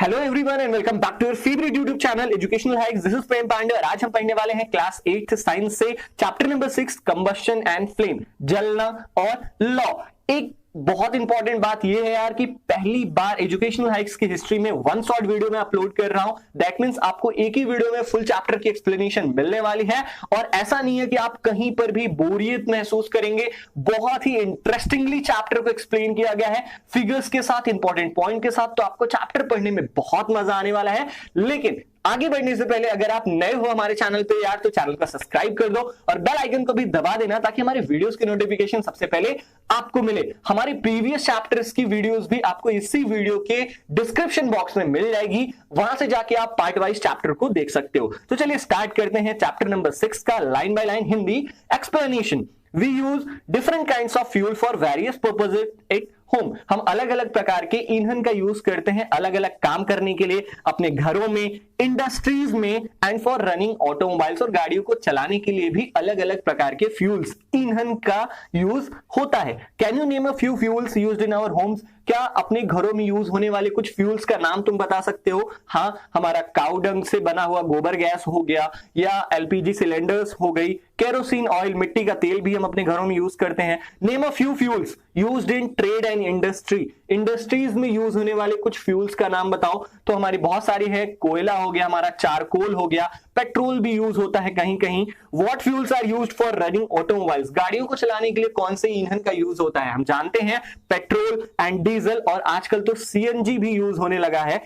Hello everyone and welcome back to your favourite YouTube channel educational hacks. This is Prem Pandey और आज हम पढ़ने वाले हैं क्लास 8th साइंस से chapter number 6 combustion and flame, जलना और लॉ। एक बहुत इंपॉर्टेंट बात यह है यार कि पहली बार एजुकेशनल हाइक्स की हिस्ट्री में वन शॉट वीडियो में अपलोड कर रहा हूं। दैट मींस आपको एक ही वीडियो में फुल चैप्टर की एक्सप्लेनेशन मिलने वाली है और ऐसा नहीं है कि आप कहीं पर भी बोरियत महसूस करेंगे। बहुत ही इंटरेस्टिंगली चैप्टर को एक्सप्लेन किया गया है, फिगर्स के साथ, इंपॉर्टेंट पॉइंट के साथ, तो आपको चैप्टर पढ़ने में बहुत मजा आने वाला है। लेकिन आगे बढ़ने से पहले अगर आप नए हो हमारे चैनल पे यार, तो चैनल को सब्सक्राइब कर दो और बेल आइकन को भी दबा देना ताकि हमारे वीडियोस की नोटिफिकेशन सबसे पहले आपको मिले। हमारे प्रीवियस चैप्टर्स की वीडियोस भी आपको इसी वीडियो के डिस्क्रिप्शन बॉक्स में मिल जाएगी, वहां से जाके आप पार्ट वाइज चैप्टर को देख सकते हो। तो चलिए स्टार्ट करते हैं चैप्टर नंबर 6 का line by line Hindi explanation. We use different kinds of fuel for various purposes at home। हम अलग अलग प्रकार के ईंधन का यूज करते हैं अलग अलग काम करने के लिए, अपने घरों में, इंडस्ट्रीज में, एंड फॉर रनिंग ऑटोमोबाइल्स, और गाड़ियों को चलाने के लिए भी अलग अलग प्रकार के फ्यूल्स, ईंधन का यूज होता है। Can you name a few fuels used in our homes? क्या अपने घरों में यूज होने वाले कुछ फ्यूल्स का नाम तुम बता सकते हो? हाँ, हमारा काऊ डंग से बना हुआ गोबर गैस हो गया, या एलपीजी सिलेंडर्स हो गई, केरोसिन ऑयल, मिट्टी का तेल भी हम अपने घरों में यूज करते हैं। Name a few fuels used in trade and industry. Industries में यूज होने वाले कुछ फ्यूल्स का नाम बताओ। तो हमारी बहुत सारी है, कोयला हो गया, हमारा चारकोल हो गया, पेट्रोल भी यूज होता है कहीं कहीं। What fuels are used for running automobiles? गाड़ियों को चलाने के लिए कौन से ईंधन का यूज होता है? हम जानते हैं पेट्रोल एंड डीजल, और आजकल तो सीएनजी भी यूज होने लगा है।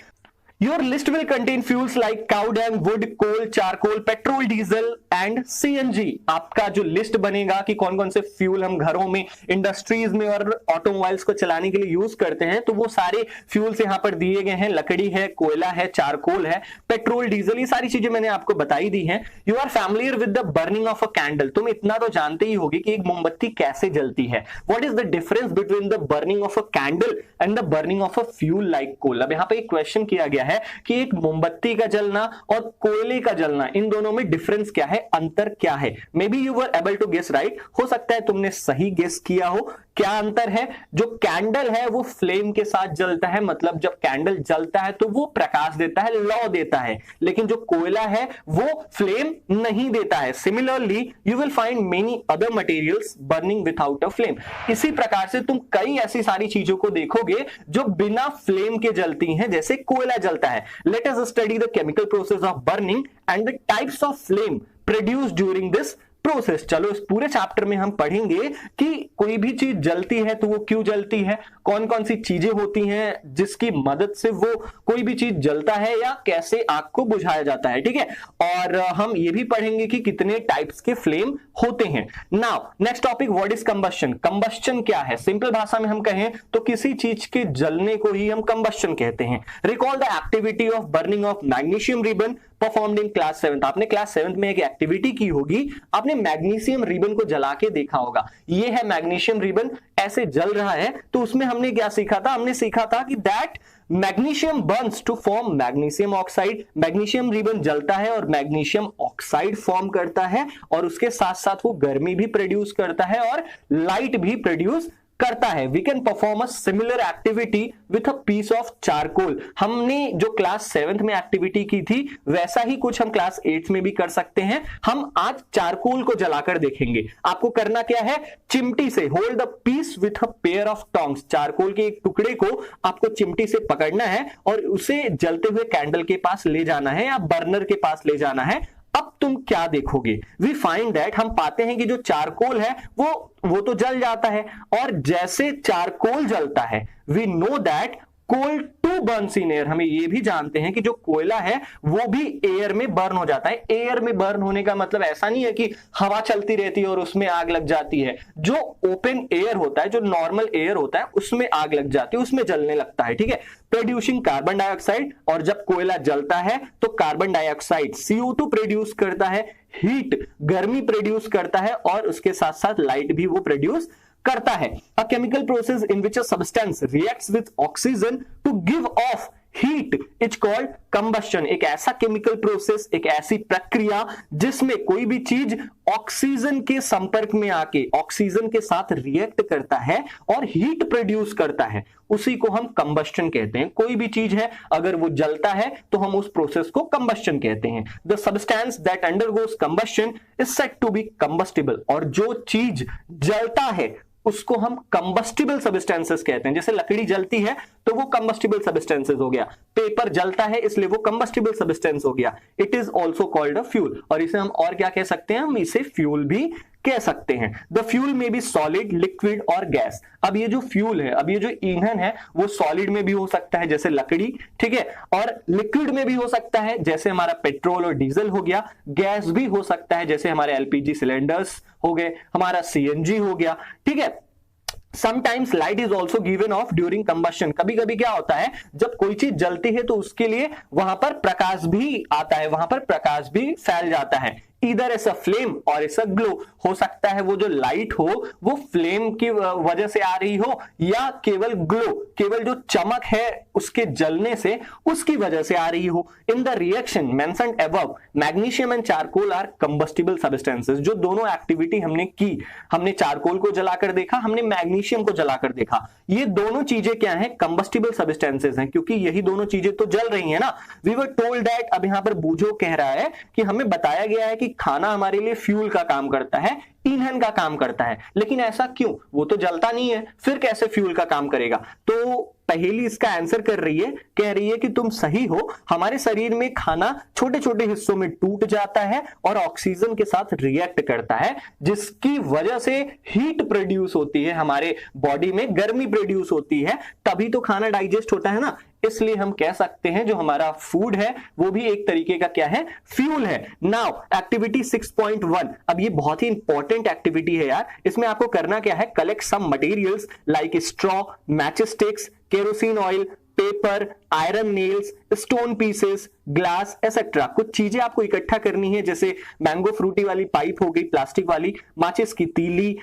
Your list will contain fuels like cow dung, wood, coal, charcoal, petrol, diesel and CNG। आपका जो लिस्ट बनेगा कि कौन कौन से फ्यूल हम घरों में, इंडस्ट्रीज में और ऑटोमोबाइल्स को चलाने के लिए यूज करते हैं, तो वो सारे फ्यूल्स यहाँ पर दिए गए हैं। लकड़ी है, कोयला है, चारकोल है, पेट्रोल, डीजल, ये सारी चीजें मैंने आपको बताई दी हैं। You are familiar with the burning of a candle. तुम इतना तो जानते ही होगी कि एक मोमबत्ती कैसे जलती है। What is the difference between the burning of a candle and the burning of a fuel like coal? अब यहाँ पे एक क्वेश्चन किया गया है कि एक मोमबत्ती का जलना और कोयले का जलना, इन दोनों में डिफरेंस क्या है, अंतर क्या है? Maybe you were able to guess right. हो सकता है तुमने सही गेस किया हो। क्या अंतर है? जो कैंडल है वो फ्लेम के साथ जलता है, मतलब जब कैंडल जलता है तो वो प्रकाश देता है, लौ देता है, लेकिन जो कोयला है वो फ्लेम नहीं देता है। Similarly you will find many other materials burning without a flame. इसी प्रकार से तुम कई ऐसी सारी चीजों को देखोगे जो बिना फ्लेम के जलती हैं, जैसे कोयला जलता है। Let us study the chemical process of burning and the types of flame produced during this process. चलो इस पूरे चैप्टर में हम पढ़ेंगे कि कोई भी चीज जलती है तो वो क्यों जलती है, कौन कौन सी चीजें होती हैं जिसकी मदद से वो कोई भी चीज जलता है, या कैसे आग को बुझाया जाता है। ठीक है, और हम ये भी पढ़ेंगे कि कितने टाइप्स के फ्लेम होते हैं। Now next topic, what is combustion? Combustion क्या है? सिंपल भाषा में हम कहें तो किसी चीज के जलने को ही हम कंबस्शन कहते हैं। Recall the activity of burning of magnesium ribbon performed in class 7। आपने क्लास 7 में एक एक्टिविटी की होगी, आपने मैग्नीशियम रिबन को जला के देखा होगा। ये है मैग्नीशियम रिबन, ऐसे जल रहा है, तो उसमें हमने क्या सीखा था? हमने सीखा था कि that magnesium burns to form magnesium oxide. Magnesium ribbon जलता है और मैग्नीशियम ऑक्साइड फॉर्म करता है, और उसके साथ साथ वो गर्मी भी प्रोड्यूस करता है और लाइट भी प्रोड्यूस करता है। We can perform a similar activity with a piece of charcoal. हमने जो क्लास 7th में एक्टिविटी की थी वैसा ही कुछ हम क्लास 8th में भी कर सकते हैं। हम आज चारकोल को जलाकर देखेंगे। आपको करना क्या है? चिमटी से hold the piece with a pair of tongs. Charcoal के एक टुकड़े को आपको चिमटी से पकड़ना है और उसे जलते हुए कैंडल के पास ले जाना है या बर्नर के पास ले जाना है। अब तुम क्या देखोगे? वी फाइंड दैट, हम पाते हैं कि जो चारकोल है वो तो जल जाता है, और जैसे चारकोल जलता है we know that coal too burns in air. हमें ये भी जानते हैं कि जो कोयला है वो भी एयर में बर्न हो जाता है। एयर में बर्न होने का मतलब ऐसा नहीं है कि हवा चलती रहती है और उसमें आग लग जाती है। जो ओपन एयर होता है, जो नॉर्मल एयर होता है, उसमें आग लग जाती है, उसमें जलने लगता है। ठीक है, प्रोड्यूसिंग कार्बन डाइऑक्साइड, और जब कोयला जलता है तो कार्बन डाइऑक्साइड CO2 प्रोड्यूस करता है, हीट, गर्मी प्रोड्यूस करता है, और उसके साथ साथ लाइट भी वो प्रोड्यूस करता है। A chemical process in which a substance reacts with oxygen to give off heat is called combustion. एक ऐसा केमिकल प्रोसेस, एक ऐसी प्रक्रिया जिसमें कोई भी चीज ऑक्सीजन के संपर्क में आके ऑक्सीजन के साथ रिएक्ट करता है और हीट प्रोड्यूस करता है, उसी को हम कंबस्शन कहते हैं। कोई भी चीज है अगर वो जलता है तो हम उस प्रोसेस को कंबस्शन कहते हैं। The substance that undergoes combustion is said to be combustible. और जो चीज जलता है उसको हम कंबस्टिबल सब्सटेंसेस कहते हैं। जैसे लकड़ी जलती है तो वो कंबस्टिबल सब्सटेंसेस हो गया, पेपर जलता है इसलिए वो कंबस्टिबल सब्सटेंस हो गया। It is also called a fuel. और इसे हम और क्या कह सकते हैं, हम इसे फ्यूल भी कह सकते हैं। द फ्यूल में बी सॉलिड, लिक्विड और गैस। अब ये जो फ्यूल है, अब ये जो ईंधन है वो सॉलिड में भी हो सकता है जैसे लकड़ी, ठीक है, और लिक्विड में भी हो सकता है जैसे हमारा पेट्रोल और डीजल हो गया, गैस भी हो सकता है जैसे हमारे एलपीजी सिलेंडर्स हो गए, हमारा सीएनजी हो गया, ठीक है। Sometimes light is also given off during combustion। कभी कभी क्या होता है जब कोई चीज जलती है तो उसके लिए वहां पर प्रकाश भी आता है, वहां पर प्रकाश भी फैल जाता है। इधर एस अ फ्लेम और एस अ ग्लो। हो सकता है वो जो लाइट हो वो फ्लेम की वजह से आ रही हो या केवल ग्लो, केवल जो चमक है उसके जलने से उसकी वजह से आ रही हो। In the reaction mentioned above, magnesium and charcoal are combustible substances. जो दोनों एक्टिविटी हमने की, हमने चारकोल को जलाकर देखा, हमने मैग्नीशियम को जलाकर देखा, ये दोनों चीजें क्या है, कंबस्टिबल सब्सटेंसेस हैं, क्योंकि यही दोनों चीजें तो जल रही है ना। वी वर टोल्ड दैट, अब यहां पर बूझो कह रहा है कि हमें बताया गया है कि खाना हमारे लिए फ्यूल का काम करता है, ईंधन का काम करता है, लेकिन ऐसा क्यों, वो तो जलता नहीं है, फिर कैसे फ्यूल का काम करेगा। तो पहेली इसका आंसर कर रही है, कह रही है कि तुम सही हो, हमारे शरीर में खाना छोटे छोटे हिस्सों में टूट जाता है और ऑक्सीजन के साथ रिएक्ट करता है, जिसकी वजह से हीट प्रोड्यूस होती है, हमारे बॉडी में गर्मी प्रोड्यूस होती है, तभी तो खाना डाइजेस्ट होता है ना। इसलिए हम कह सकते हैं जो हमारा फूड है वो भी एक तरीके का क्या है, फ्यूल है। नाउ एक्टिविटी 6.1, अब ये बहुत ही इंपॉर्टेंट एक्टिविटी है यार। इसमें आपको करना क्या है, collect some materials like straw, match sticks, kerosene oil, paper, iron nails, stone pieces, glass etcetera. कुछ चीजें आपको इकट्ठा करनी है, जैसे मैंगो फ्रूटी वाली पाइप हो गई प्लास्टिक वाली, माचिस की तीली,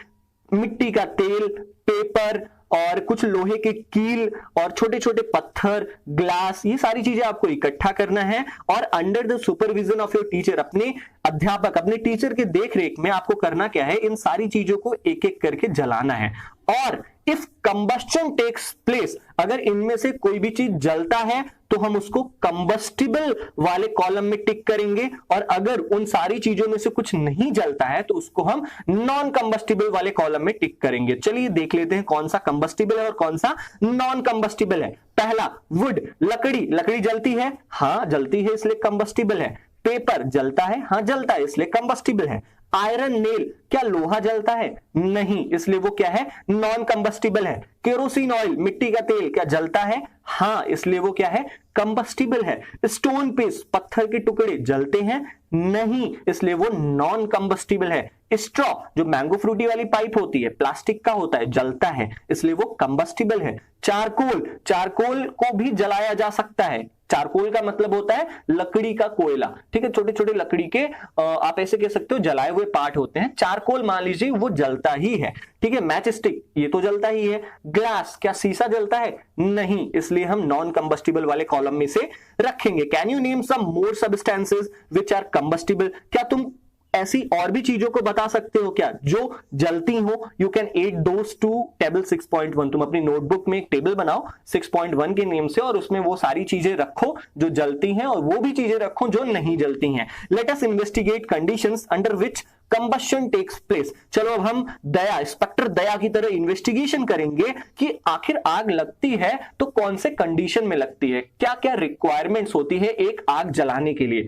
मिट्टी का तेल, पेपर और कुछ लोहे के कील और छोटे छोटे पत्थर, ग्लास, ये सारी चीजें आपको इकट्ठा करना है। और under the supervision of your teacher, अपने अध्यापक, अपने टीचर के देख रेख में आपको करना क्या है, इन सारी चीजों को एक एक करके जलाना है। और इफ कंबस्शन टेक्स प्लेस, अगर इनमें से कोई भी चीज जलता है तो हम उसको कंबस्टिबल वाले कॉलम में टिक करेंगे, और अगर उन सारी चीजों में से कुछ नहीं जलता है तो उसको हम नॉन कंबस्टिबल वाले कॉलम में टिक करेंगे। चलिए देख लेते हैं कौन सा कंबस्टिबल है और कौन सा नॉन कंबस्टिबल है। पहला वुड, लकड़ी, लकड़ी जलती है, हाँ जलती है इसलिए कंबस्टिबल है। पेपर जलता है, हाँ जलता है इसलिए कंबस्टिबल है। आयरन नेल, क्या लोहा जलता है, नहीं, इसलिए वो क्या है, नॉन कंबस्टिबल है। केरोसिन ऑयल, मिट्टी का तेल, क्या जलता है, हाँ, इसलिए वो क्या है, कंबस्टिबल है। स्टोन पीस, पत्थर के टुकड़े जलते हैं, नहीं, इसलिए वो नॉन कंबस्टिबल है। स्ट्रॉ, जो मैंगो फ्रूटी वाली पाइप होती है, प्लास्टिक का होता है, जलता है, इसलिए वो कंबस्टिबल है। चारकोल, चारकोल को भी जलाया जा सकता है। चारकोल का मतलब होता है लकड़ी का कोयला, ठीक है, छोटे छोटे लकड़ी के आप ऐसे कह सकते हो जलाए हुए पार्ट होते हैं। चारकोल मान लीजिए वो जलता ही है, ठीक है। मैच स्टिक, ये तो जलता ही है। ग्लास, क्या शीशा जलता है, नहीं, इसलिए हम नॉन कंबस्टिबल वाले कॉलम में से रखेंगे। Can you name some more substances which are combustible, क्या तुम ऐसी और भी चीजों को बता सकते हो क्या जो जलती हो। You can add those to table 6.1। तुम अपनी नोटबुक में एक टेबल बनाओ 6.1 के नेम से और उसमें वो सारी चीजें रखो जो जलती हैं और वो भी चीजें रखो जो नहीं जलती हैं। Let us investigate conditions under which combustion takes place. चलो अब हम दया, इंस्पेक्टर दया की तरह इन्वेस्टिगेशन करेंगे कि आखिर आग लगती है तो कौन से कंडीशन में लगती है, क्या क्या रिक्वायरमेंट्स होती है एक आग जलाने के लिए।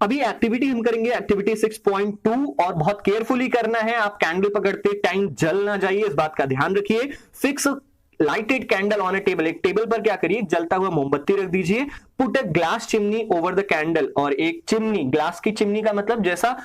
अभी एक्टिविटी हम करेंगे एक्टिविटी 6.2 और बहुत केयरफुली करना है। आप कैंडल पकड़ते टाइम जल ना जाइए, इस बात का ध्यान रखिए। Fix lighted candle on A table, एक टेबल पर क्या करिए, जलता हुआ मोमबत्ती रख दीजिए। Put a glass chimney over the candle, और एक चिमनी, ग्लास की चिमनी का मतलब जैसा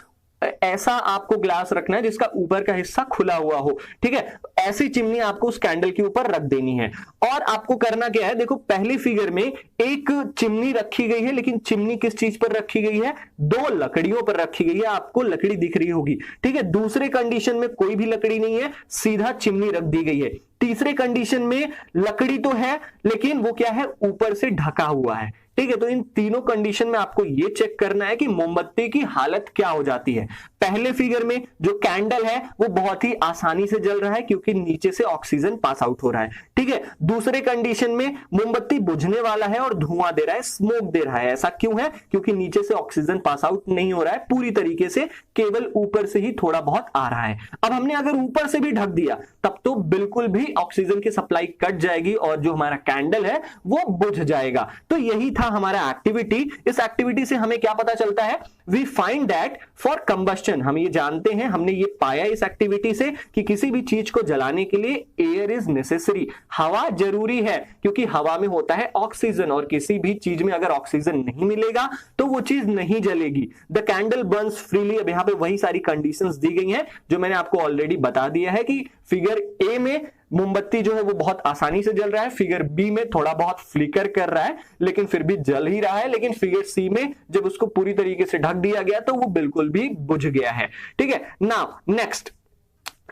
ऐसा आपको ग्लास रखना है जिसका ऊपर का हिस्सा खुला हुआ हो, ठीक है, ऐसी चिमनी आपको उस कैंडल के ऊपर रख देनी है। और आपको करना क्या है, देखो पहली फिगर में एक चिमनी रखी गई है, लेकिन चिमनी किस चीज पर रखी गई है, दो लकड़ियों पर रखी गई है, आपको लकड़ी दिख रही होगी, ठीक है। दूसरे कंडीशन में कोई भी लकड़ी नहीं है, सीधा चिमनी रख दी गई है। तीसरे कंडीशन में लकड़ी तो है लेकिन वो क्या है, ऊपर से ढका हुआ है। ठीक है, तो इन तीनों कंडीशन में आपको ये चेक करना है कि मोमबत्ती की हालत क्या हो जाती है। पहले फिगर में जो कैंडल है वो बहुत ही आसानी से जल रहा है क्योंकि नीचे से ऑक्सीजन पास आउट हो रहा है। ठीक है, दूसरे कंडीशन में मोमबत्ती बुझने वाला है और धुआं दे रहा है, स्मोक दे रहा है। ऐसा क्यों है? क्योंकि नीचे से ऑक्सीजन पास आउट नहीं हो रहा है पूरी तरीके से, केवल ऊपर से ही थोड़ा बहुत आ रहा है। अब हमने अगर ऊपर से भी ढक दिया तब तो बिल्कुल भी ऑक्सीजन की सप्लाई कट जाएगी और जो हमारा कैंडल है वो बुझ जाएगा। तो यही था हमारा एक्टिविटी। इस एक्टिविटी से हमें क्या पता चलता है? We find that for combustion, हम ये जानते हैं, हमने ये पाया इस एक्टिविटी से कि किसी भी चीज को जलाने के लिए एयर इज नेसेसरी, हवा जरूरी है क्योंकि हवा में होता है ऑक्सीजन और किसी भी चीज में अगर ऑक्सीजन नहीं मिलेगा तो वो चीज नहीं जलेगी। The candle burns freely. अब यहां पे वही सारी कंडीशंस दी गई हैं जो मैंने आपको ऑलरेडी बता दिया है कि फिगर ए में मोमबत्ती जो है वो बहुत आसानी से जल रहा है, फिगर बी में थोड़ा बहुत फ्लिकर कर रहा है लेकिन फिर भी जल ही रहा है, लेकिन फिगर सी में जब उसको पूरी तरीके से ढक दिया गया तो वो बिल्कुल भी बुझ गया है। ठीक है, नाउ नेक्स्ट,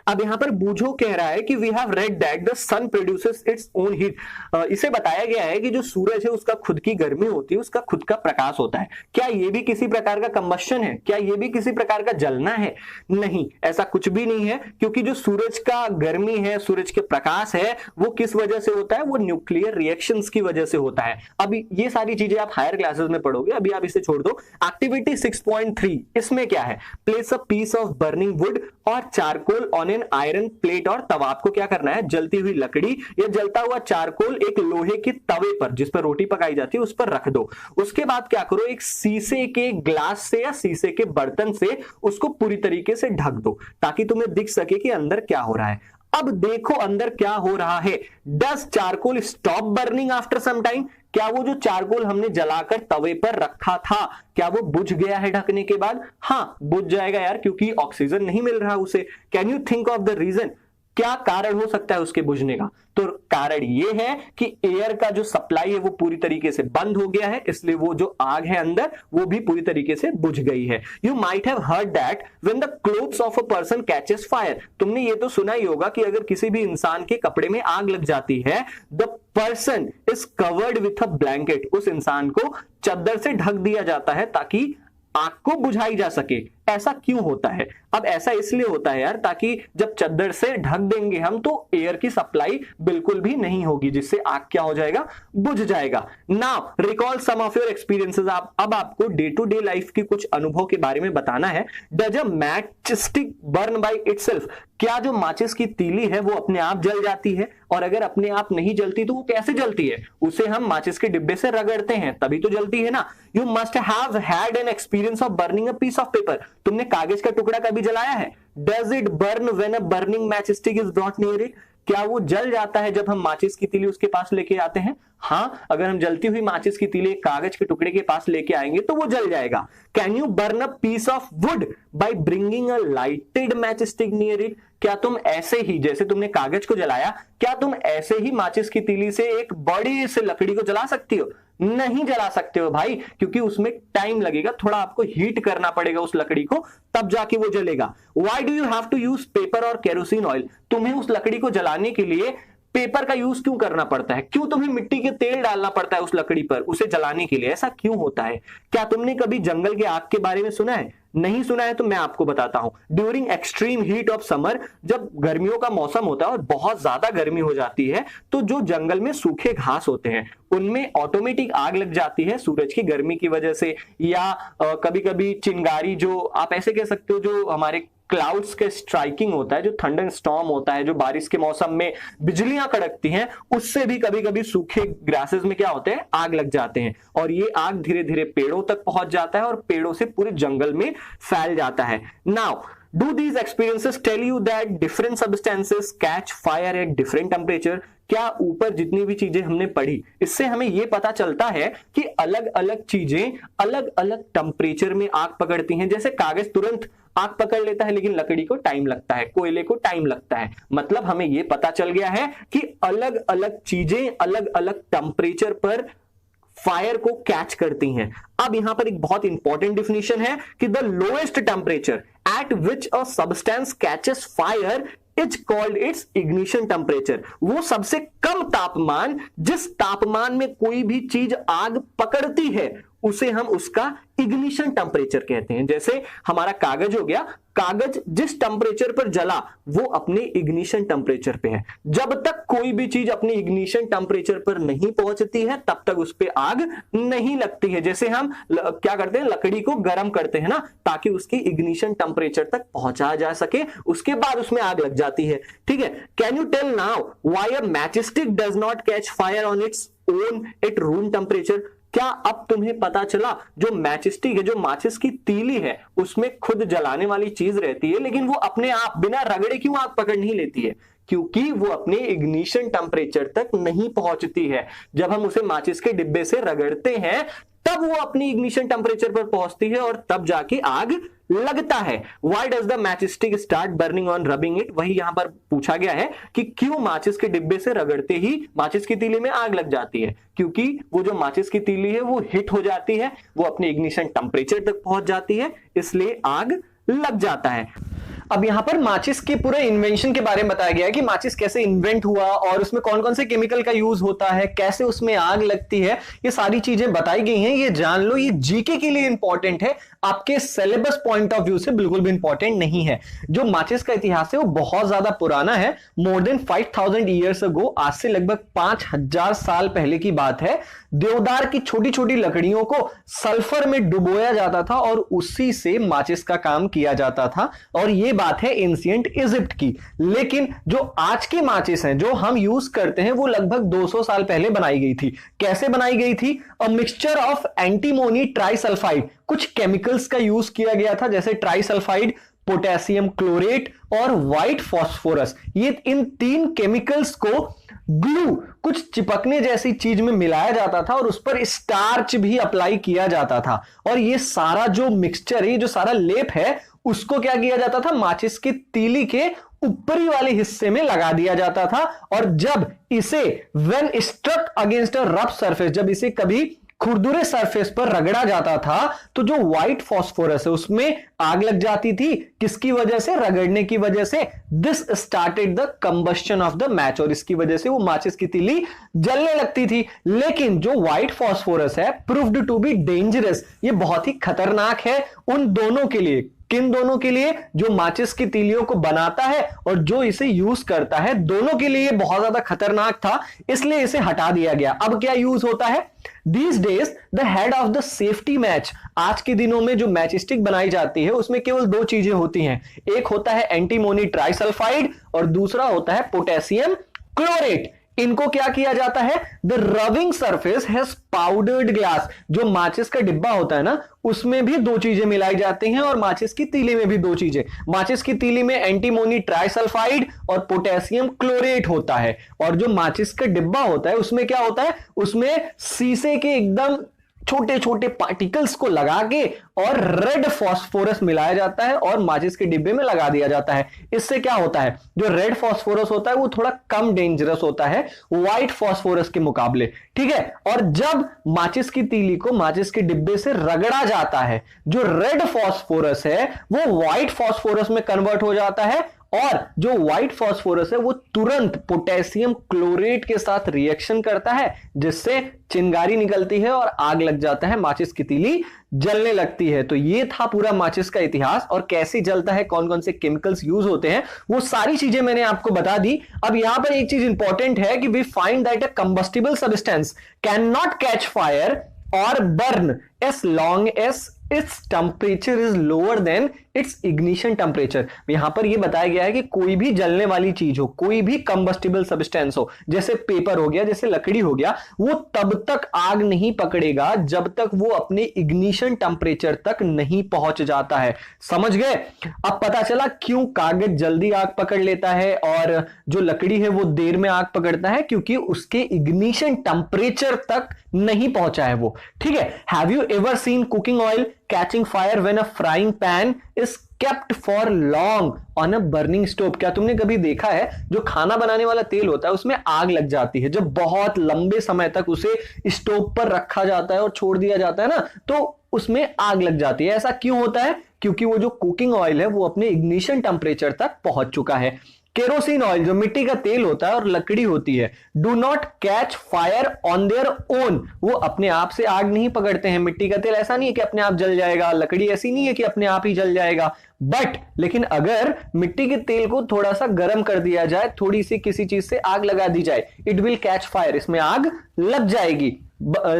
अब यहां पर बूझो कह रहा है कि we have read that the sun produces its own heat. इसे बताया गया है कि जो सूरज है उसका खुद की गर्मी होती है, उसका खुद का प्रकाश होता है। क्या ये भी किसी प्रकार का कंबस्शन है? क्या ये भी किसी प्रकार का जलना है? नहीं, ऐसा कुछ भी नहीं है क्योंकि जो सूरज का गर्मी है, सूरज के प्रकाश है, वो किस वजह से होता है? वो न्यूक्लियर रिएक्शंस की वजह से होता है। अभी ये सारी चीजें आप हायर क्लासेस में पढ़ोगे, अभी आप इसे छोड़ दो। एक्टिविटी 6.3 इसमें क्या है? Place a piece of burning wood और charcoal on an iron plate और तवा। आपको क्या करना है? जलती हुई लकड़ी या जलता हुआ चारकोल एक लोहे के तवे पर, जिस पर रोटी पकाई जाती है, उस पर रख दो। उसके बाद क्या करो? एक शीशे के ग्लास से या शीशे के बर्तन से उसको पूरी तरीके से ढक दो ताकि तुम्हें दिख सके कि अंदर क्या हो रहा है। अब देखो अंदर क्या हो रहा है। Does charcoal stop burning after some time? क्या वो जो चारकोल हमने जलाकर तवे पर रखा था, क्या वो बुझ गया है ढकने के बाद? हाँ, बुझ जाएगा यार, क्योंकि ऑक्सीजन नहीं मिल रहा उसे। Can you think of the reason? क्या कारण हो सकता है उसके बुझने का? तो कारण ये है कि एयर का जो सप्लाई है वो पूरी तरीके से बंद हो गया है, इसलिए वो जो आग है अंदर वो भी पूरी तरीके से बुझ गई है। You might have heard that when the clothes of a person catches fire. तुमने ये तो सुना ही होगा कि अगर किसी भी इंसान के कपड़े में आग लग जाती है, the person is covered with a blanket, उस इंसान को चद्दर से ढक दिया जाता है ताकि आग को बुझाई जा सके। ऐसा क्यों होता है? अब ऐसा इसलिए होता है यार ताकि जब चद्दर से ढक देंगे हम तो एयर की सप्लाई बिल्कुल भी नहीं होगी, जिससे आग क्या हो जाएगा? बुझ जाएगा। Now recall some of your experiences. अब आपको डे टू डे लाइफ के कुछ अनुभव के बारे में बताना है। Does a match stick burn by itself? क्या जो माचिस की तीली है वो अपने आप जल जाती है? और अगर अपने आप नहीं जलती तो वो कैसे जलती है? उसे हम माचिस के डिब्बे से रगड़ते हैं तभी तो जलती है ना। You must have had an experience of burning a piece of paper. तुमने कागज का टुकड़ा कभी जलाया है? Does it burn when a burning match stick is brought near it? क्या वो जल जाता है जब हम माचिस की तीली उसके पास लेके आते हैं? हाँ, अगर हम जलती हुई माचिस की तीली कागज के टुकड़े के पास लेके आएंगे तो वो जल जाएगा। Can you burn a piece of wood by bringing a lighted match stick near it? क्या तुम ऐसे ही, जैसे तुमने कागज को जलाया, क्या तुम ऐसे ही माचिस की तीली से एक बड़ी से लकड़ी को जला सकती हो? नहीं जला सकते हो भाई, क्योंकि उसमें टाइम लगेगा, थोड़ा आपको हीट करना पड़ेगा उस लकड़ी को, तब जाके वो जलेगा। Why do you have to use paper और केरोसिन ऑयल? तुम्हें उस लकड़ी को जलाने के लिए पेपर का यूज क्यों करना पड़ता है? क्यों तुम्हें मिट्टी के तेल डालना पड़ता है उस लकड़ी पर उसे जलाने के लिए? ऐसा क्यों होता है? क्या तुमने कभी जंगल के आग के बारे में सुना है? नहीं सुना है तो मैं आपको बताता हूं। During extreme heat of summer, जब गर्मियों का मौसम होता है और बहुत ज्यादा गर्मी हो जाती है तो जो जंगल में सूखे घास होते हैं उनमें ऑटोमेटिक आग लग जाती है सूरज की गर्मी की वजह से, या कभी कभी चिंगारी, जो आप ऐसे कह सकते हो, जो हमारे क्लाउड्स के स्ट्राइकिंग होता है, जो थंडर स्टॉर्म होता है, जो बारिश के मौसम में बिजलियां कड़कती हैं, उससे भी कभी कभी सूखे ग्रासेस में क्या होते हैं? आग लग जाते हैं। और ये आग धीरे धीरे पेड़ों तक पहुंच जाता है और पेड़ों से पूरे जंगल में फैल जाता है। Now do these experiences tell you that different substances catch fire at different temperature? क्या ऊपर जितनी भी चीजें हमने पढ़ी इससे हमें यह पता चलता है कि अलग अलग चीजें अलग अलग टेम्परेचर में आग पकड़ती हैं? जैसे कागज तुरंत आग पकड़ लेता है लेकिन लकड़ी को टाइम लगता है, कोयले को टाइम लगता है। मतलब हमें यह पता चल गया है कि अलग अलग चीजें अलग अलग टेम्परेचर पर फायर को कैच करती हैं। अब यहां पर एक बहुत इंपॉर्टेंट डिफिनेशन है कि the lowest temperature at which a substance catches fire is called its ignition temperature. वो सबसे कम तापमान, जिस तापमान में कोई भी चीज आग पकड़ती है, उसे हम उसका इग्निशन टेम्परेचर कहते हैं। जैसे हमारा कागज हो गया, कागज जिस टेम्परेचर पर जला वो अपने इग्निशन टेम्परेचर पे है। जब तक कोई भी चीज अपने इग्निशन टेम्परेचर पर नहीं पहुंचती है तब तक उस पे आग नहीं लगती है। जैसे हम क्या करते हैं, लकड़ी को गर्म करते हैं ना, ताकि उसकी इग्निशन टेम्परेचर तक पहुंचाया जा सके, उसके बाद उसमें आग लग जाती है। ठीक है, can you tell now why a match stick does not catch fire on its own at room temperature? क्या अब तुम्हें पता चला, जो मैचस्टिक है, जो माचिस की तीली है, उसमें खुद जलाने वाली चीज रहती है, लेकिन वो अपने आप बिना रगड़े क्यों आग पकड़ नहीं लेती है? क्योंकि वो अपने इग्निशन टेम्परेचर तक नहीं पहुंचती है। जब हम उसे माचिस के डिब्बे से रगड़ते हैं तब वो अपनी इग्निशन टेम्परेचर पर पहुंचती है और तब जाके आग लगता है। Why does the matchstick start burning on rubbing it? वही यहां पर पूछा गया है कि क्यों माचिस के डिब्बे से रगड़ते ही माचिस की तीली में आग लग जाती है? क्योंकि वो जो माचिस की तीली है वो हिट हो जाती है, वो अपने इग्निशन टेम्परेचर तक पहुंच जाती है, इसलिए आग लग जाता है। अब यहां पर माचिस के पूरे इन्वेंशन के बारे में बताया गया है कि माचिस कैसे इन्वेंट हुआ और उसमें कौन कौन से केमिकल का यूज होता है, कैसे उसमें आग लगती है, ये सारी चीजें बताई गई हैं। ये जान लो, ये जीके के लिए इंपॉर्टेंट है, आपके सिलेबस पॉइंट ऑफ व्यू से बिल्कुल भी इंपॉर्टेंट नहीं है। जो माचिस का इतिहास है वो बहुत ज्यादा पुराना है, मोर देन 5000 ईयर्स अगो, आज से लगभग 5000 साल पहले की बात है। देवदार की छोटी छोटी लकड़ियों को सल्फर में डुबोया जाता था और उसी से माचिस का काम किया जाता था, और ये बात है एंशिएंट इजिप्ट की। लेकिन जो आज की माचिस हैं, जो हम यूज करते हैं, वो लगभग 200 साल पहले बनाई गई थी। कैसे बनाई गई थी? A mixture of antimony trisulphide, कुछ केमिकल्स का यूज किया गया था, जैसे ट्राइसल्फाइड, पोटेशियम क्लोरेट और व्हाइट फास्फोरस। ये इन 3 केमिकल्स को ग्लू, कुछ चिपकने जैसी चीज में मिलाया जाता था और उस पर स्टार्च भी अप्लाई किया जाता था। और ये सारा जो मिक्सचर है, जो सारा लेप है, उसको क्या किया जाता था? माचिस की तीली के ऊपरी वाले हिस्से में लगा दिया जाता था। और जब इसे when struck against a rough surface, जब इसे कभी खुरदुरे सरफेस पर रगड़ा जाता था, तो जो व्हाइट फास्फोरस है उसमें आग लग जाती थी। किसकी वजह से? रगड़ने की वजह से। This started the combustion of the match, और इसकी वजह से वो माचिस की तीली जलने लगती थी। लेकिन जो व्हाइट फास्फोरस है, प्रूव्ड टू बी डेंजरस, ये बहुत ही खतरनाक है उन दोनों के लिए। किन दोनों के लिए? जो माचिस की तीलियों को बनाता है और जो इसे यूज करता है, दोनों के लिए बहुत ज्यादा खतरनाक था, इसलिए इसे हटा दिया गया। अब क्या यूज होता है? These days, the head of the safety match, आज के दिनों में जो मैच स्टिक बनाई जाती है उसमें केवल 2 चीजें होती हैं। एक होता है एंटीमोनी ट्राइसल्फाइड और दूसरा होता है पोटेशियम क्लोरेट। इनको क्या किया जाता है? The rubbing surface has powdered glass, जो माचिस का डिब्बा होता है ना, उसमें भी 2 चीजें मिलाई जाती हैं और माचिस की तीली में भी 2 चीजें। माचिस की तीली में एंटीमोनी ट्राइसल्फाइड और पोटेशियम क्लोरेट होता है, और जो माचिस का डिब्बा होता है उसमें क्या होता है? उसमें शीशे के एकदम छोटे छोटे पार्टिकल्स को लगा के और रेड फास्फोरस मिलाया जाता है और माचिस के डिब्बे में लगा दिया जाता है। इससे क्या होता है? जो रेड फास्फोरस होता है वो थोड़ा कम डेंजरस होता है व्हाइट फास्फोरस के मुकाबले। ठीक है, और जब माचिस की तीली को माचिस के डिब्बे से रगड़ा जाता है, जो रेड फास्फोरस है वो व्हाइट फास्फोरस में कन्वर्ट हो जाता है, और जो व्हाइट फास्फोरस है वो तुरंत पोटेशियम क्लोरेट के साथ रिएक्शन करता है, जिससे चिंगारी निकलती है और आग लग जाता है, माचिस की तीली जलने लगती है। तो ये था पूरा माचिस का इतिहास, और कैसे जलता है, कौन कौन से केमिकल्स यूज होते हैं, वो सारी चीजें मैंने आपको बता दी। अब यहां पर एक चीज इंपॉर्टेंट है कि we find that a combustible substance can not catch fire और burn as long as its temperature is lower than its ignition temperature। यहां पर यह बताया गया है कि कोई भी जलने वाली चीज हो, कोई भी कंबस्टिबल सब्सटेंस हो, जैसे पेपर हो गया, जैसे लकड़ी हो गया, वो तब तक आग नहीं पकड़ेगा जब तक वो अपने इग्निशन टेम्परेचर तक नहीं पहुंच जाता है। समझ गए? अब पता चला क्यों कागज जल्दी आग पकड़ लेता है और जो लकड़ी है वो देर में आग पकड़ता है, क्योंकि उसके इग्निशन टेम्परेचर तक नहीं पहुंचा है वो। ठीक है, have you ever seen cooking oil catching fire when a frying pan is kept for long on a burning stove? क्या तुमने कभी देखा है जो खाना बनाने वाला तेल होता है उसमें आग लग जाती है, जब बहुत लंबे समय तक उसे स्टोव पर रखा जाता है और छोड़ दिया जाता है ना, तो उसमें आग लग जाती है। ऐसा क्यों होता है? क्योंकि वो जो कुकिंग ऑयल है वो अपने इग्निशन टेम्परेचर तक पहुंच चुका है। केरोसिन ऑयल जो मिट्टी का तेल होता है और लकड़ी होती है, do not catch fire on their own, वो अपने आप से आग नहीं पकड़ते हैं। मिट्टी का तेल ऐसा नहीं है कि अपने आप जल जाएगा, लकड़ी ऐसी नहीं है कि अपने आप ही जल जाएगा। बट लेकिन अगर मिट्टी के तेल को थोड़ा सा गर्म कर दिया जाए, थोड़ी सी किसी चीज से आग लगा दी जाए, इट विल कैच फायर, इसमें आग लग जाएगी।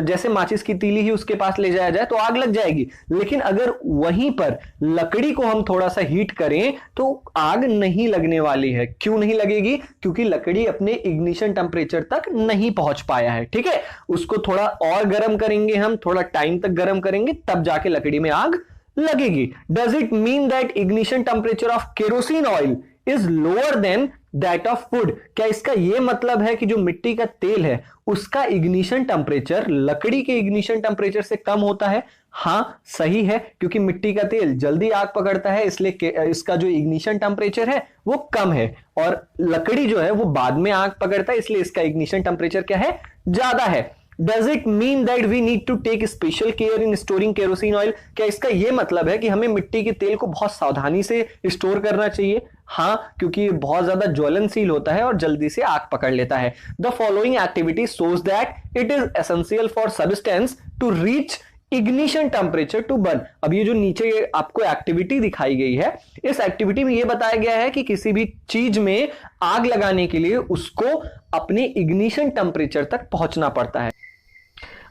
जैसे माचिस की तीली ही उसके पास ले जाया जाए तो आग लग जाएगी। लेकिन अगर वहीं पर लकड़ी को हम थोड़ा सा हीट करें तो आग नहीं लगने वाली है। क्यों नहीं लगेगी? क्योंकि लकड़ी अपने इग्निशन टेम्परेचर तक नहीं पहुंच पाया है। ठीक है, उसको थोड़ा और गर्म करेंगे, हम थोड़ा टाइम तक गर्म करेंगे, तब जाके लकड़ी में आग लगेगी। Does it mean that ignition temperature of kerosene oil is lower than that of would? क्या इसका यह मतलब है कि जो मिट्टी का तेल है उसका इग्निशन टेम्परेचर लकड़ी के इग्निशन टेम्परेचर से कम होता है? हां, सही है, क्योंकि मिट्टी का तेल जल्दी आग पकड़ता है, इसलिए इसका जो इग्निशन टेम्परेचर है वो कम है, और लकड़ी जो है वो बाद में आग पकड़ता है, इसलिए इसका इग्निशन टेम्परेचर क्या है? ज्यादा है। Does it mean that we need to take special care in storing kerosene oil? क्या इसका यह मतलब है कि हमें मिट्टी के तेल को बहुत सावधानी से स्टोर करना चाहिए? हां, क्योंकि बहुत ज्यादा ज्वलनशील होता है और जल्दी से आग पकड़ लेता है। The following activity shows that it is essential for substance to reach ignition temperature to burn. अब ये जो नीचे आपको एक्टिविटी दिखाई गई है, इस एक्टिविटी में ये बताया गया है कि किसी भी चीज में आग लगाने के लिए उसको अपने इग्निशन टेम्परेचर तक पहुंचना पड़ता है।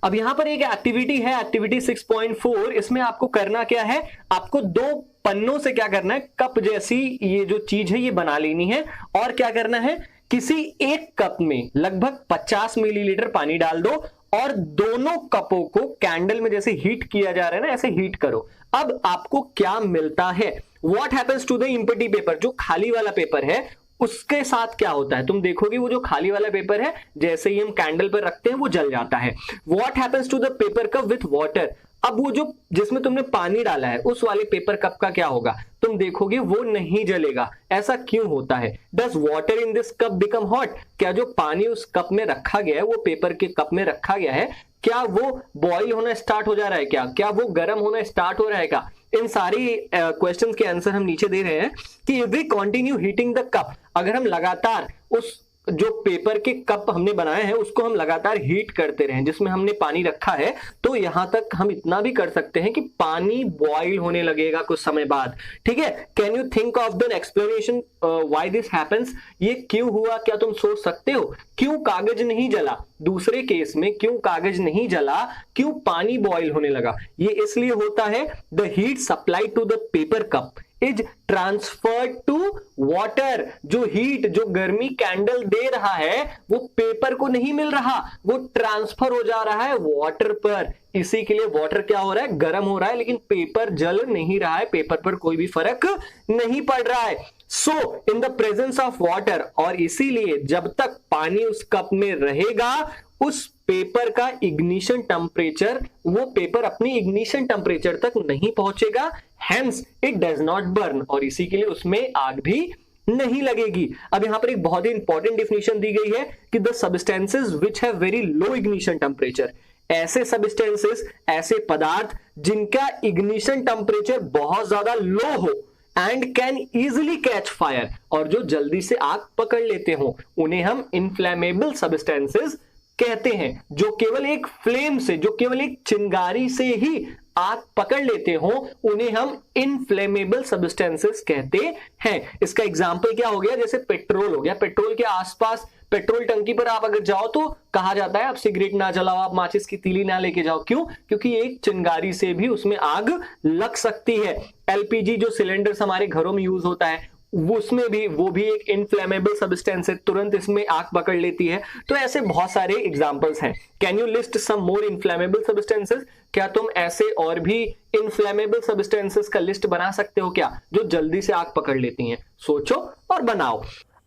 अब यहां पर एक एक्टिविटी है, एक्टिविटी 6.4। इसमें आपको करना क्या है? आपको 2 पन्नों से क्या करना है, कप जैसी ये जो चीज है ये बना लेनी है, और क्या करना है, किसी एक कप में लगभग 50 मिलीलीटर पानी डाल दो और दोनों कपों को कैंडल में जैसे हीट किया जा रहा है ना, ऐसे हीट करो। अब आपको क्या मिलता है? What happens to the empty paper? जो खाली वाला पेपर है उसके साथ क्या होता है? तुम देखोगे वो जो खाली वाला पेपर है जैसे ही हम कैंडल पर रखते हैं वो जल जाता है। What happens to the paper cup with water? अब वो जो जिसमें तुमने पानी डाला है उस वाले पेपर कप का क्या होगा? तुम देखोगे वो नहीं जलेगा। ऐसा क्यों होता है? Does water in this cup become hot? क्या जो पानी उस कप में रखा गया है, वो पेपर के कप में रखा गया है, क्या वो बॉईल होना स्टार्ट हो जा रहा है? क्या वो गर्म होना स्टार्ट हो रहा है? क्या? इन सारी क्वेश्चंस के आंसर हम नीचे दे रहे हैं कि if we continue heating the cup, अगर हम लगातार उस जो पेपर के कप हमने बनाए हैं उसको हम लगातार हीट करते रहें जिसमें हमने पानी रखा है, तो यहां तक हम इतना भी कर सकते हैं कि पानी बॉईल होने लगेगा कुछ समय बाद। ठीक है, can you think of the explanation why this happens? ये क्यों हुआ? क्या तुम सोच सकते हो क्यों कागज नहीं जला? दूसरे केस में क्यों कागज नहीं जला, क्यों पानी बॉईल होने लगा? ये इसलिए होता है the heat supply to the paper cup is transferred to water. जो हीट, जो गर्मी कैंडल दे रहा है वो पेपर को नहीं मिल रहा, वो ट्रांसफर हो जा रहा है वाटर पर। इसी के लिए वाटर क्या हो रहा है? गर्म हो रहा है, लेकिन पेपर जल नहीं रहा है, पेपर पर कोई भी फर्क नहीं पड़ रहा है। So in the presence of water, और इसीलिए जब तक पानी उस कप में रहेगा उस पेपर का इग्निशन टेम्परेचर, वो पेपर अपनी इग्निशन टेम्परेचर तक नहीं पहुंचेगा, hence it does not burn, और इसी के लिए उसमें आग भी नहीं लगेगी। अब यहां पर एक बहुत ही इंपॉर्टेंट डिफिनेशन दी गई है कि the substances which have very low ignition temperature, ऐसे सब्सटेंसेस, ऐसे पदार्थ जिनका इग्निशन टेम्परेचर बहुत ज्यादा लो हो and can easily catch fire, और जो जल्दी से आग पकड़ लेते हो, उन्हें हम इनफ्लेमेबल सब्सटेंसेस कहते हैं। जो केवल एक फ्लेम से, जो केवल एक चिंगारी से ही आग पकड़ लेते हो, उन्हें हम इनफ्लेमेबल सब्सटेंसेस कहते हैं। इसका एग्जांपल क्या हो गया? जैसे पेट्रोल हो गया। पेट्रोल के आसपास, पेट्रोल टंकी पर आप अगर जाओ तो कहा जाता है आप सिगरेट ना जलाओ, आप माचिस की तीली ना लेके जाओ। क्यों? क्योंकि एक चिंगारी से भी उसमें आग लग सकती है। एलपीजी जो सिलेंडर्स हमारे घरों में यूज होता है उसमें भी, वो भी एक इनफ्लेमेबल सब्सटेंस है, तुरंत इसमें आग पकड़ लेती है। तो ऐसे बहुत सारे एग्जांपल्स हैं। Can you list some more inflammable substances? क्या तुम ऐसे और भी इनफ्लेमेबल सब्सटेंसेस का लिस्ट बना सकते हो क्या, जो जल्दी से आग पकड़ लेती हैं? सोचो और बनाओ।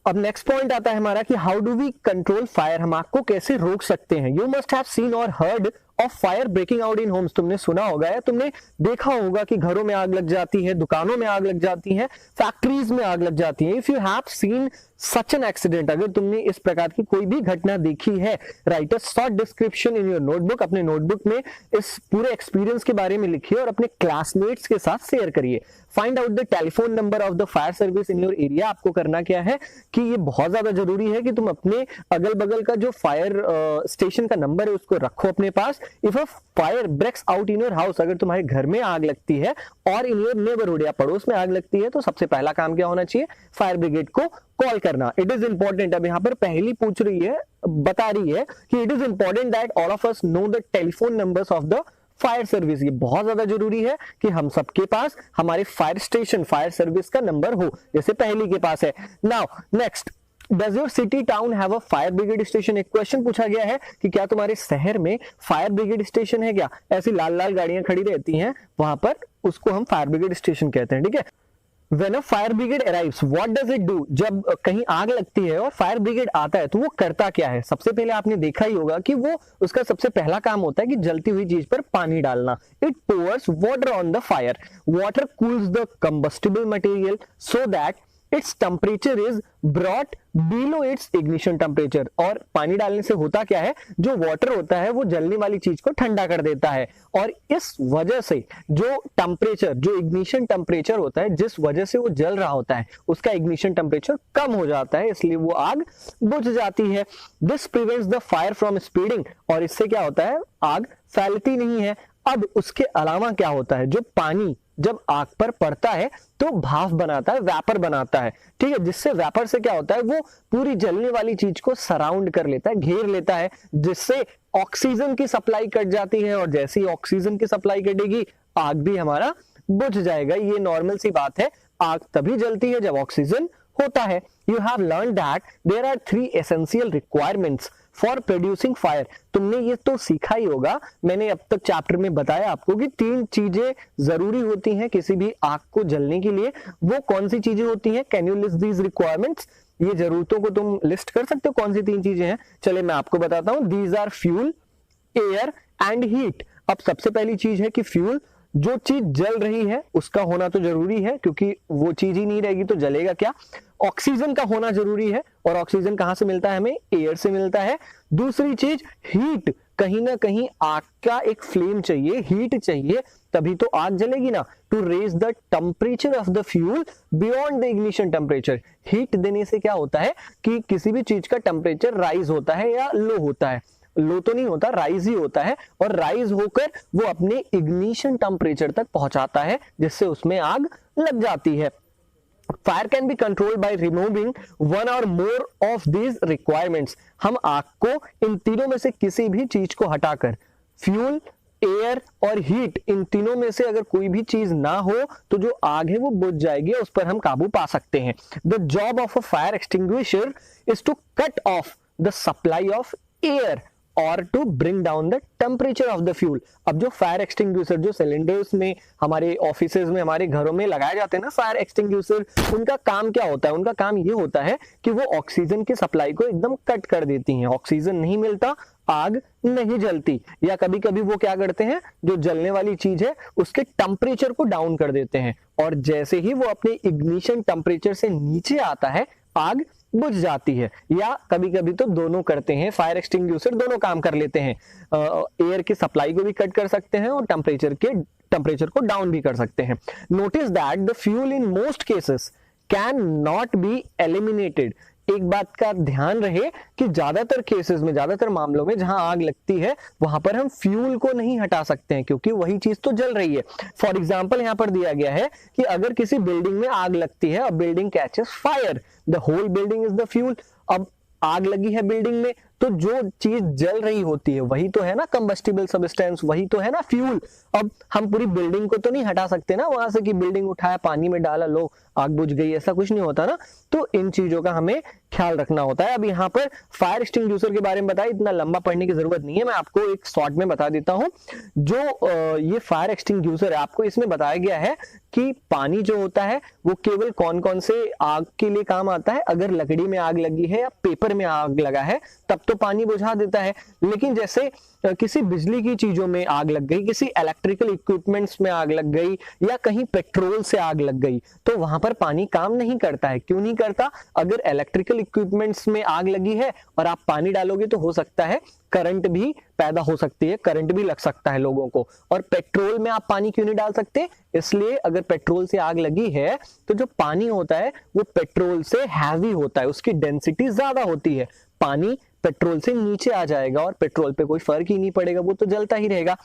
अब नेक्स्ट पॉइंट आता है हमारा कि how do we control fire? हम आग को कैसे रोक सकते हैं? यू मस्ट हैव सीन और heard of fire breaking out in homes. तुमने सुना होगा या तुमने देखा होगा कि घरों में आग लग जाती है, दुकानों में आग लग जाती है, फैक्ट्रीज में आग लग जाती है। If you have seen such an accident, अगर तुमने इस प्रकार की कोई भी घटना देखी है, right a short description in your notebook. अपने नोटबुक में इस पूरे एक्सपीरियंस के बारे में लिखिए और अपने क्लासमेट्स के साथ शेयर करिए। Find out the telephone number of the fire service in your area. आपको करना क्या है कि ये बहुत ज्यादा जरूरी है कि तुम अपने अगल बगल का जो फायर स्टेशन का नंबर है उसको रखो अपने पास। If a fire breaks out in your house, अगर तुम्हारे घर में आग लगती है और इन योर नेबरहुड या पड़ोस में आग लगती है, तो सबसे पहला काम क्या होना चाहिए? फायर ब्रिगेड को कॉल करना। इट इज इंपॉर्टेंट, अब यहाँ पर पहली पूछ रही है, बता रही है कि it is important that all of us know the telephone numbers of the fire service. ये बहुत ज्यादा जरूरी है कि हम सबके पास हमारे फायर स्टेशन, फायर सर्विस का नंबर हो, जैसे पहली के पास है। Now next, does your city town have a fire brigade station? एक क्वेश्चन पूछा गया है कि क्या तुम्हारे शहर में फायर ब्रिगेड स्टेशन है क्या? ऐसी लाल लाल गाड़ियां खड़ी रहती हैं वहां पर, उसको हम फायर ब्रिगेड स्टेशन कहते हैं, ठीक है। When a fire brigade arrives, what does it do? जब कहीं आग लगती है और फायर ब्रिगेड आता है तो वो करता क्या है? सबसे पहले आपने देखा ही होगा कि वो उसका सबसे पहला काम होता है कि जलती हुई चीज पर पानी डालना। It pours water on the fire. Water cools the combustible material so that its temperature is brought below its ignition temperature। और पानी डालने से होता क्या है? जो वाटर होता है वो जलने वाली चीज को ठंडा कर देता है, और इस वजह से जो टेम्परेचर, जो इग्निशन टेम्परेचर होता है, जिस वजह से वो जल रहा होता है, उसका इग्निशन टेम्परेचर कम हो जाता है, इसलिए वो आग बुझ जाती है। This prevents the fire from spreading, और इससे क्या होता है? आग फैलती नहीं है। अब उसके अलावा क्या होता है? जो पानी जब आग पर पड़ता है तो भाप बनाता है, वैपर बनाता है, ठीक है, जिससे वैपर से क्या होता है? वो पूरी जलने वाली चीज को सराउंड कर लेता है, घेर लेता है, जिससे ऑक्सीजन की सप्लाई कट जाती है, और जैसे ही ऑक्सीजन की सप्लाई कटेगी आग भी हमारा बुझ जाएगा। ये नॉर्मल सी बात है, आग तभी जलती है जब ऑक्सीजन होता है। You have learn that there are 3 essential requirements for producing fire. तुमने ये तो सीखा ही होगा, मैंने अब तक चैप्टर में बताया आपको कि 3 चीजें जरूरी होती हैं किसी भी आग को जलने के लिए। वो कौन सी चीजें होती हैं? Can you list these requirements? ये जरूरतों को तुम लिस्ट कर सकते हो, कौन सी 3 चीजें हैं? चले मैं आपको बताता हूं। These are fuel, air and heat. अब सबसे पहली चीज है कि फ्यूल, जो चीज जल रही है उसका होना तो जरूरी है, क्योंकि वो चीज ही नहीं रहेगी तो जलेगा क्या। ऑक्सीजन का होना जरूरी है, और ऑक्सीजन कहां से मिलता है? हमें एयर से मिलता है। दूसरी चीज हीट, कहीं ना कहीं आग का एक फ्लेम चाहिए, हीट चाहिए, तभी तो आग जलेगी ना। To raise the temperature of the fuel beyond the ignition temperature. Heat देने से क्या होता है कि किसी भी चीज का टेम्परेचर राइज होता है या लो होता है। लो तो नहीं होता, राइज ही होता है, और राइज होकर वो अपने इग्निशन टेम्परेचर तक पहुंचाता है, जिससे उसमें आग लग जाती है। Fire can be controlled by removing 1 or more of these requirements. हम आग को इन तीनों में से किसी भी चीज को हटाकर, फ्यूल, एयर और हीट, इन तीनों में से अगर कोई भी चीज ना हो तो जो आग है वो बुझ जाएगी, उस पर हम काबू पा सकते हैं। The job of a fire extinguisher is to cut off the supply of air और to bring down the temperature of the fuel. अब जो फायर एक्सटिंग्विशर, जो सिलेंडर्स में, हमारे ऑफिसेज में, हमारे घरों में लगाए जाते हैं ना फायर एक्सटिंग्विशर, उनका काम क्या होता है? उनका काम ये होता है कि वो ऑक्सीजन की सप्लाई को एकदम कट कर देती हैं। ऑक्सीजन नहीं मिलता, आग नहीं जलती। या कभी कभी वो क्या करते हैं, जो जलने वाली चीज है उसके टेम्परेचर को डाउन कर देते हैं, और जैसे ही वो अपने इग्निशन टेम्परेचर से नीचे आता है आग बुझ जाती है। या कभी कभी तो दोनों करते हैं, फायर एक्सटिंग्विशर दोनों काम कर लेते हैं, एयर की सप्लाई को भी कट कर सकते हैं और टेम्परेचर को डाउन भी कर सकते हैं। Notice that the fuel in most cases can not be eliminated. एक बात का ध्यान रहे कि ज्यादातर केसेस में, ज्यादातर मामलों में जहां आग लगती है वहां पर हम फ्यूल को नहीं हटा सकते हैं, क्योंकि वही चीज तो जल रही है। फॉर एग्जांपल यहाँ पर दिया गया है कि अगर किसी बिल्डिंग में आग लगती है और building catches fire, the whole building is the fuel. अब आग लगी है बिल्डिंग में, तो जो चीज जल रही होती है वही तो है ना कंबस्टिबल सब्सटेंस, वही तो है ना फ्यूल। अब हम पूरी बिल्डिंग को तो नहीं हटा सकते ना वहां से कि बिल्डिंग उठाया, पानी में डाला, लो आग बुझ गई, ऐसा कुछ नहीं होता ना। तो इन चीजों का हमें ख्याल रखना होता है। अब यहाँ पर फायर एक्सटिंग्विशर के बारे में बताया, इतना लंबा पढ़ने की जरूरत नहीं है, मैं आपको एक शॉर्ट में बता देता हूँ। जो ये फायर एक्सटिंग्विशर है, आपको इसमें बताया गया है कि पानी जो होता है वो केवल कौन कौन से आग के लिए काम आता है। अगर लकड़ी में आग लगी है या पेपर में आग लगा है तब तो पानी बुझा देता है, लेकिन जैसे किसी बिजली की चीजों में आग लग गई, किसी इलेक्ट्रिकल इक्विपमेंट्स में आग लग गई, या कहीं पेट्रोल से आग लग गई, तो वहां पर पानी काम नहीं करता है। क्यों नहीं करता? अगर इलेक्ट्रिकल इक्विपमेंट्स में आग लगी है और आप पानी डालोगे तो हो सकता है करंट भी पैदा हो सकती है, करंट भी लग सकता है लोगों को। और पेट्रोल में आप पानी क्यों नहीं डाल सकते? इसलिए अगर पेट्रोल से आग लगी है तो जो पानी होता है वो पेट्रोल से हैवी होता है, उसकी डेंसिटी ज्यादा होती है, पानी पेट्रोल से नीचे आ जाएगा और पेट्रोल पे कोई फर्क ही नहीं पड़ेगा, वो तो जलता ही रहेगा।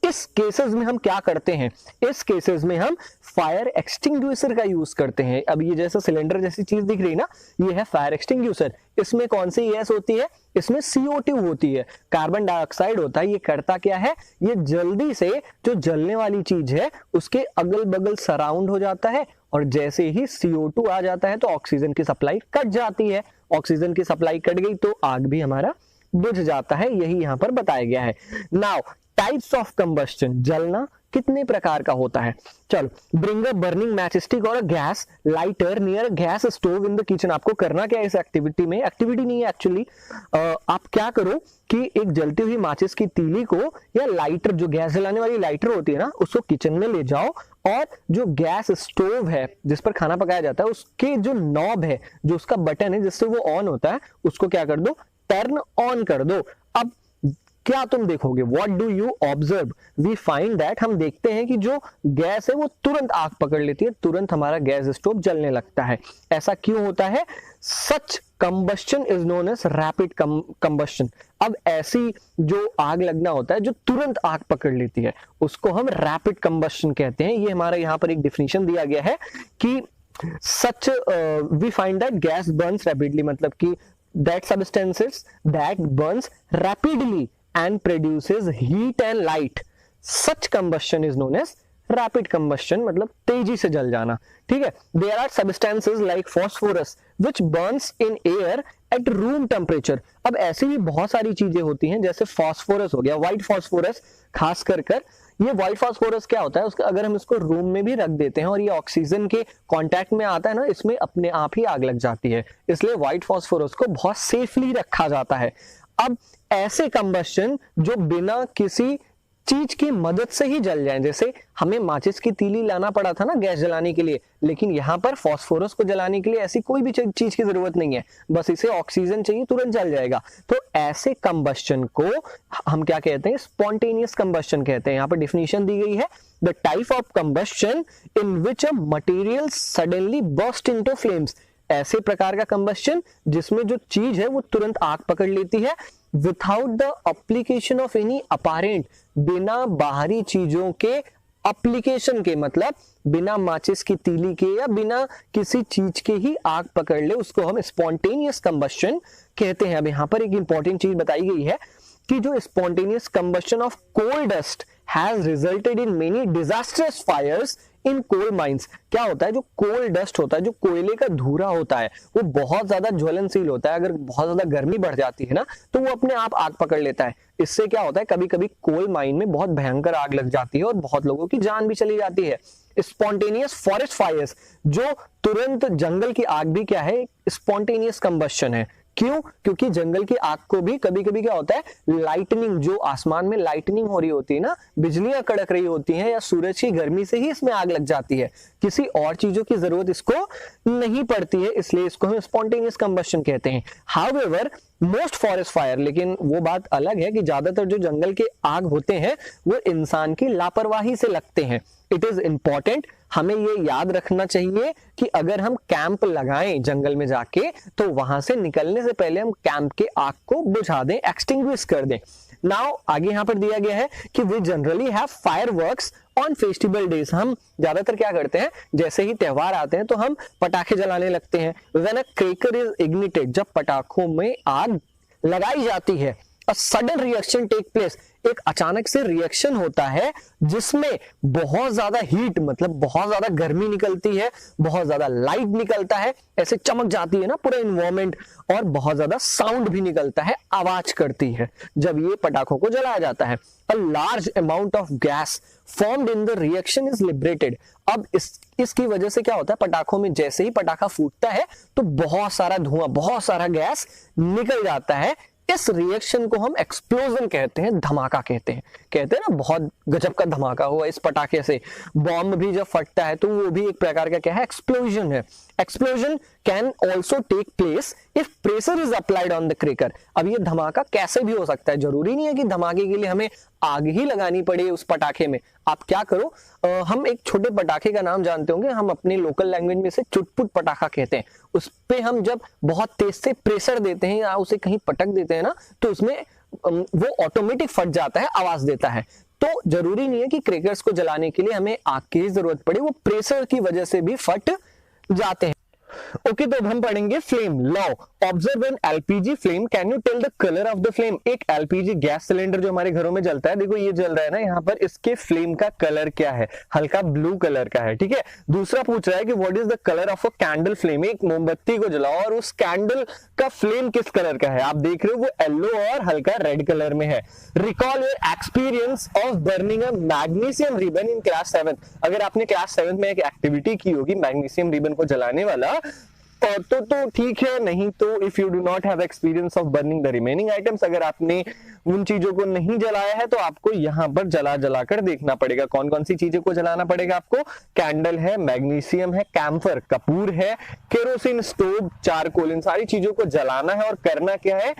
इस केसेस में हम क्या करते हैं? इस केसेस में हम फायर एक्सटिंग्विशर का यूज करते हैं। अब ये जैसा सिलेंडर जैसी चीज दिख रही है ना, ये है फायर एक्सटिंग्विशर। इसमें कौन सी गैस होती है? इसमें CO2 होती है, कार्बन डाइऑक्साइड होता है। ये करता क्या है? ये जल्दी से जो जलने वाली चीज है उसके अगल बगल सराउंड हो जाता है, और जैसे ही CO2 आ जाता है तो ऑक्सीजन की सप्लाई कट जाती है। ऑक्सीजन की सप्लाई कट गई तो आग भी हमारा बुझ जाता है, यही यहाँ पर बताया गया है। नाउ टाइप्स ऑफ कंबस्शन, जलना कितने प्रकार का होता है? चलो, bring a burning match stick और a gas lighter near a gas stove in the kitchen. आपको करना क्या है इस एक्टिविटी में? एक्टिविटी नहीं है एक्चुअली, आप क्या करो कि एक जलती हुई माचिस की तीली को या लाइटर, जो गैस जलाने वाली लाइटर होती है ना, उसको किचन में ले जाओ, और जो गैस स्टोव है जिस पर खाना पकाया जाता है उसके जो नॉब है, जो उसका बटन है जिससे वो ऑन होता है, उसको क्या कर दो? टर्न ऑन कर दो। अब क्या तुम देखोगे? What do you observe? We find that, हम देखते हैं कि जो गैस है वो तुरंत आग पकड़ लेती है, तुरंत हमारा गैस स्टोव जलने लगता है। ऐसा क्यों होता है? Such combustion is known as rapid combustion. अब ऐसी जो आग लगना होता है जो तुरंत आग पकड़ लेती है उसको हम रैपिड कंबस्शन कहते हैं। ये हमारा यहाँ पर एक डिफिनीशन दिया गया है कि such we find that gas burns rapidly, मतलब कि that substances that burns rapidly and produces heat and light, such combustion is known as rapid combustion, मतलब तेजी से जल जाना। ठीक है, there are substances like phosphorus which burns in air at room temperature। अब ऐसी भी बहुत सारी चीजें होती हैं, जैसे फास्फोरस हो गया, व्हाइट फास्फोरस, खास कर ये व्हाइट फास्फोरस क्या होता है? उसका अगर हम इसको रूम में भी रख देते हैं और ये ऑक्सीजन के कांटेक्ट में आता है ना, इसमें अपने आप ही आग लग जाती है। इसलिए व्हाइट फास्फोरस को बहुत सेफली रखा जाता है। अब ऐसे कंबस्शन जो बिना किसी चीज की मदद से ही जल जाए, जैसे हमें माचिस की तीली लाना पड़ा था ना गैस जलाने के लिए, लेकिन यहाँ पर फास्फोरस को जलाने के लिए ऐसी कोई भी चीज की जरूरत नहीं है, बस इसे ऑक्सीजन चाहिए, तुरंत जल जाएगा। तो ऐसे कंबस्शन को हम क्या कहते हैं? स्पॉन्टेनियस कंबस्शन कहते हैं। यहाँ पर डिफिनीशन दी गई है, the type of combustion in which a material suddenly burst into flames. ऐसे प्रकार का कंबस्शन जिसमें जो चीज है वो तुरंत आग पकड़ लेती है, without the application of any apparent, बिना बाहरी चीजों के एप्लीकेशन के, मतलब बिना माचिस की तीली के या बिना किसी चीज के ही आग पकड़ ले, उसको हम स्पॉन्टेनियस कंबस्शन कहते हैं। अब यहाँ पर एक इंपॉर्टेंट चीज बताई गई है कि जो spontaneous combustion of coal dust has resulted in many disasters fires in coal mines. क्या होता है? जो कोल डस्ट होता है, जो कोयले का धूरा होता है, वो बहुत ज्यादा ज्वलनशील होता है। अगर बहुत ज्यादा गर्मी बढ़ जाती है ना तो वो अपने आप आग पकड़ लेता है। इससे क्या होता है? कभी कभी कोल माइन में बहुत भयंकर आग लग जाती है और बहुत लोगों की जान भी चली जाती है। स्पॉन्टेनियस फॉरेस्ट फायर्स, जो तुरंत जंगल की आग भी क्या है? स्पॉन्टेनियस कंबस्शन है। क्यों? क्योंकि जंगल की आग को भी कभी कभी क्या होता है? लाइटनिंग, जो आसमान में लाइटनिंग हो रही होती है ना, बिजलियां कड़क रही होती हैं, या सूरज की गर्मी से ही इसमें आग लग जाती है, किसी और चीजों की जरूरत इसको नहीं पड़ती है, इसलिए इसको हम स्पॉन्टेनियस कंबस्शन कहते हैं। हाउएवर मोस्ट फॉरेस्ट फायर, लेकिन वो बात अलग है कि ज्यादातर जो जंगल के आग होते हैं वो इंसान की लापरवाही से लगते हैं। इट इज इंपॉर्टेंट, हमें ये याद रखना चाहिए कि अगर हम कैंप लगाएं जंगल में जाके तो वहां से निकलने से पहले हम कैंप के आग को बुझा दें, एक्सटिंग्विश कर दें। नाउ आगे यहाँ पर दिया गया है कि we generally have fireworks on festival days. हम ज्यादातर क्या करते हैं? जैसे ही त्योहार आते हैं तो हम पटाखे जलाने लगते हैं। When a cracker is ignited, जब पटाखों में आग लगाई जाती है, a sudden reaction take place, एक अचानक से रिएक्शन होता है जिसमें बहुत ज्यादा हीट, मतलब बहुत ज्यादा गर्मी निकलती है, बहुत ज्यादा लाइट निकलता है, ऐसे चमक जाती है ना पूरा इन्वायरमेंट, और बहुत ज्यादा साउंड भी निकलता है, आवाज करती है जब ये पटाखों को जलाया जाता है। A large amount of gas formed in the reaction is liberated. अब इसकी वजह से क्या होता है? पटाखों में जैसे ही पटाखा फूटता है तो बहुत सारा धुआं, बहुत सारा गैस निकल जाता है। इस रिएक्शन को हम एक्सप्लोजन कहते हैं, धमाका कहते हैं। कहते हैं ना बहुत गजब का धमाका हुआ इस पटाखे से। बॉम्ब भी जब फटता है तो वो भी एक प्रकार का क्या है, एक्सप्लोजन है। Explosion can also take place if pressure is applied on the cracker. अब ये धमाका कैसे भी हो सकता है, जरूरी नहीं है कि धमाके के लिए हमें आग ही लगानी पड़े उस पटाखे में। आप क्या करो, हम एक छोटे पटाखे का नाम जानते होंगे, हम अपने लोकल लैंग्वेज में से चुटपुट पटाखा कहते हैं। उस पे हम जब बहुत तेज से प्रेशर देते हैं या उसे कहीं पटक देते हैं ना, तो उसमें वो ऑटोमेटिक फट जाता है, आवाज देता है। तो जरूरी नहीं है कि क्रैकर्स को जलाने के लिए हमें आग की जरूरत पड़े, वो प्रेशर की वजह से भी फट जाते हैं। ओके, तो अब हम पढ़ेंगे flame law. Observe an LPG flame, can you tell the colour of the flame. एक एलपीजी गैस सिलेंडर जो हमारे घरों में जलता है, देखो ये जल रहा है ना यहाँ पर, इसके फ्लेम का कलर क्या है, हल्का ब्लू कलर का है, ठीक है। दूसरा पूछ रहा है कि what is the colour of a candle flame. एक मोमबत्ती को जलाओ और उस कैंडल का फ्लेम किस कलर का है, आप देख रहे हो वो येलो और हल्का रेड कलर में है। Recall your experience of burning a magnesium ribbon in class 7। अगर आपने क्लास 7 में एक एक्टिविटी की होगी मैग्नीशियम रिबन को जलाने वाला, तो ठीक है, नहीं तो if you do not have experience of burning the remaining items, अगर आपने उन चीजों को नहीं जलाया है तो आपको यहाँ पर जला कर देखना पड़ेगा। कौन कौन सी चीजों को जलाना पड़ेगा आपको, कैंडल है, मैग्नीशियम है, कैम्फर कपूर है, केरोसिन स्टोव, चारकोल, इन सारी चीजों को जलाना है। और करना क्या है,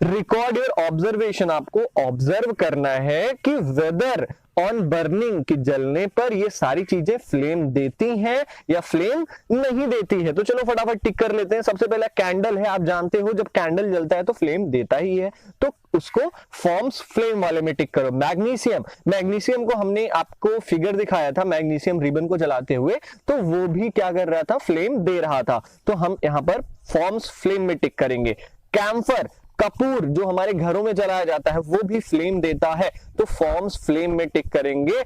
रिकॉर्ड योर ऑब्जर्वेशन, आपको ऑब्जर्व करना है कि वेदर ऑन बर्निंग, कि जलने पर ये सारी चीजें फ्लेम देती हैं या फ्लेम नहीं देती है। तो चलो फटाफट टिक कर लेते हैं। सबसे पहला कैंडल है, आप जानते हो जब कैंडल जलता है तो फ्लेम देता ही है, तो उसको फॉर्म्स फ्लेम वाले में टिक करो। मैग्नीशियम, मैग्नीशियम को हमने आपको फिगर दिखाया था मैग्नीशियम रिबन को जलाते हुए, तो वो भी क्या कर रहा था, फ्लेम दे रहा था, तो हम यहाँ पर फॉर्म्स फ्लेम में टिक करेंगे। कैम्फर कपूर जो हमारे घरों में जलाया जाता है वो भी फ्लेम देता है, तो फॉर्म्स फ्लेम में टिक करेंगे।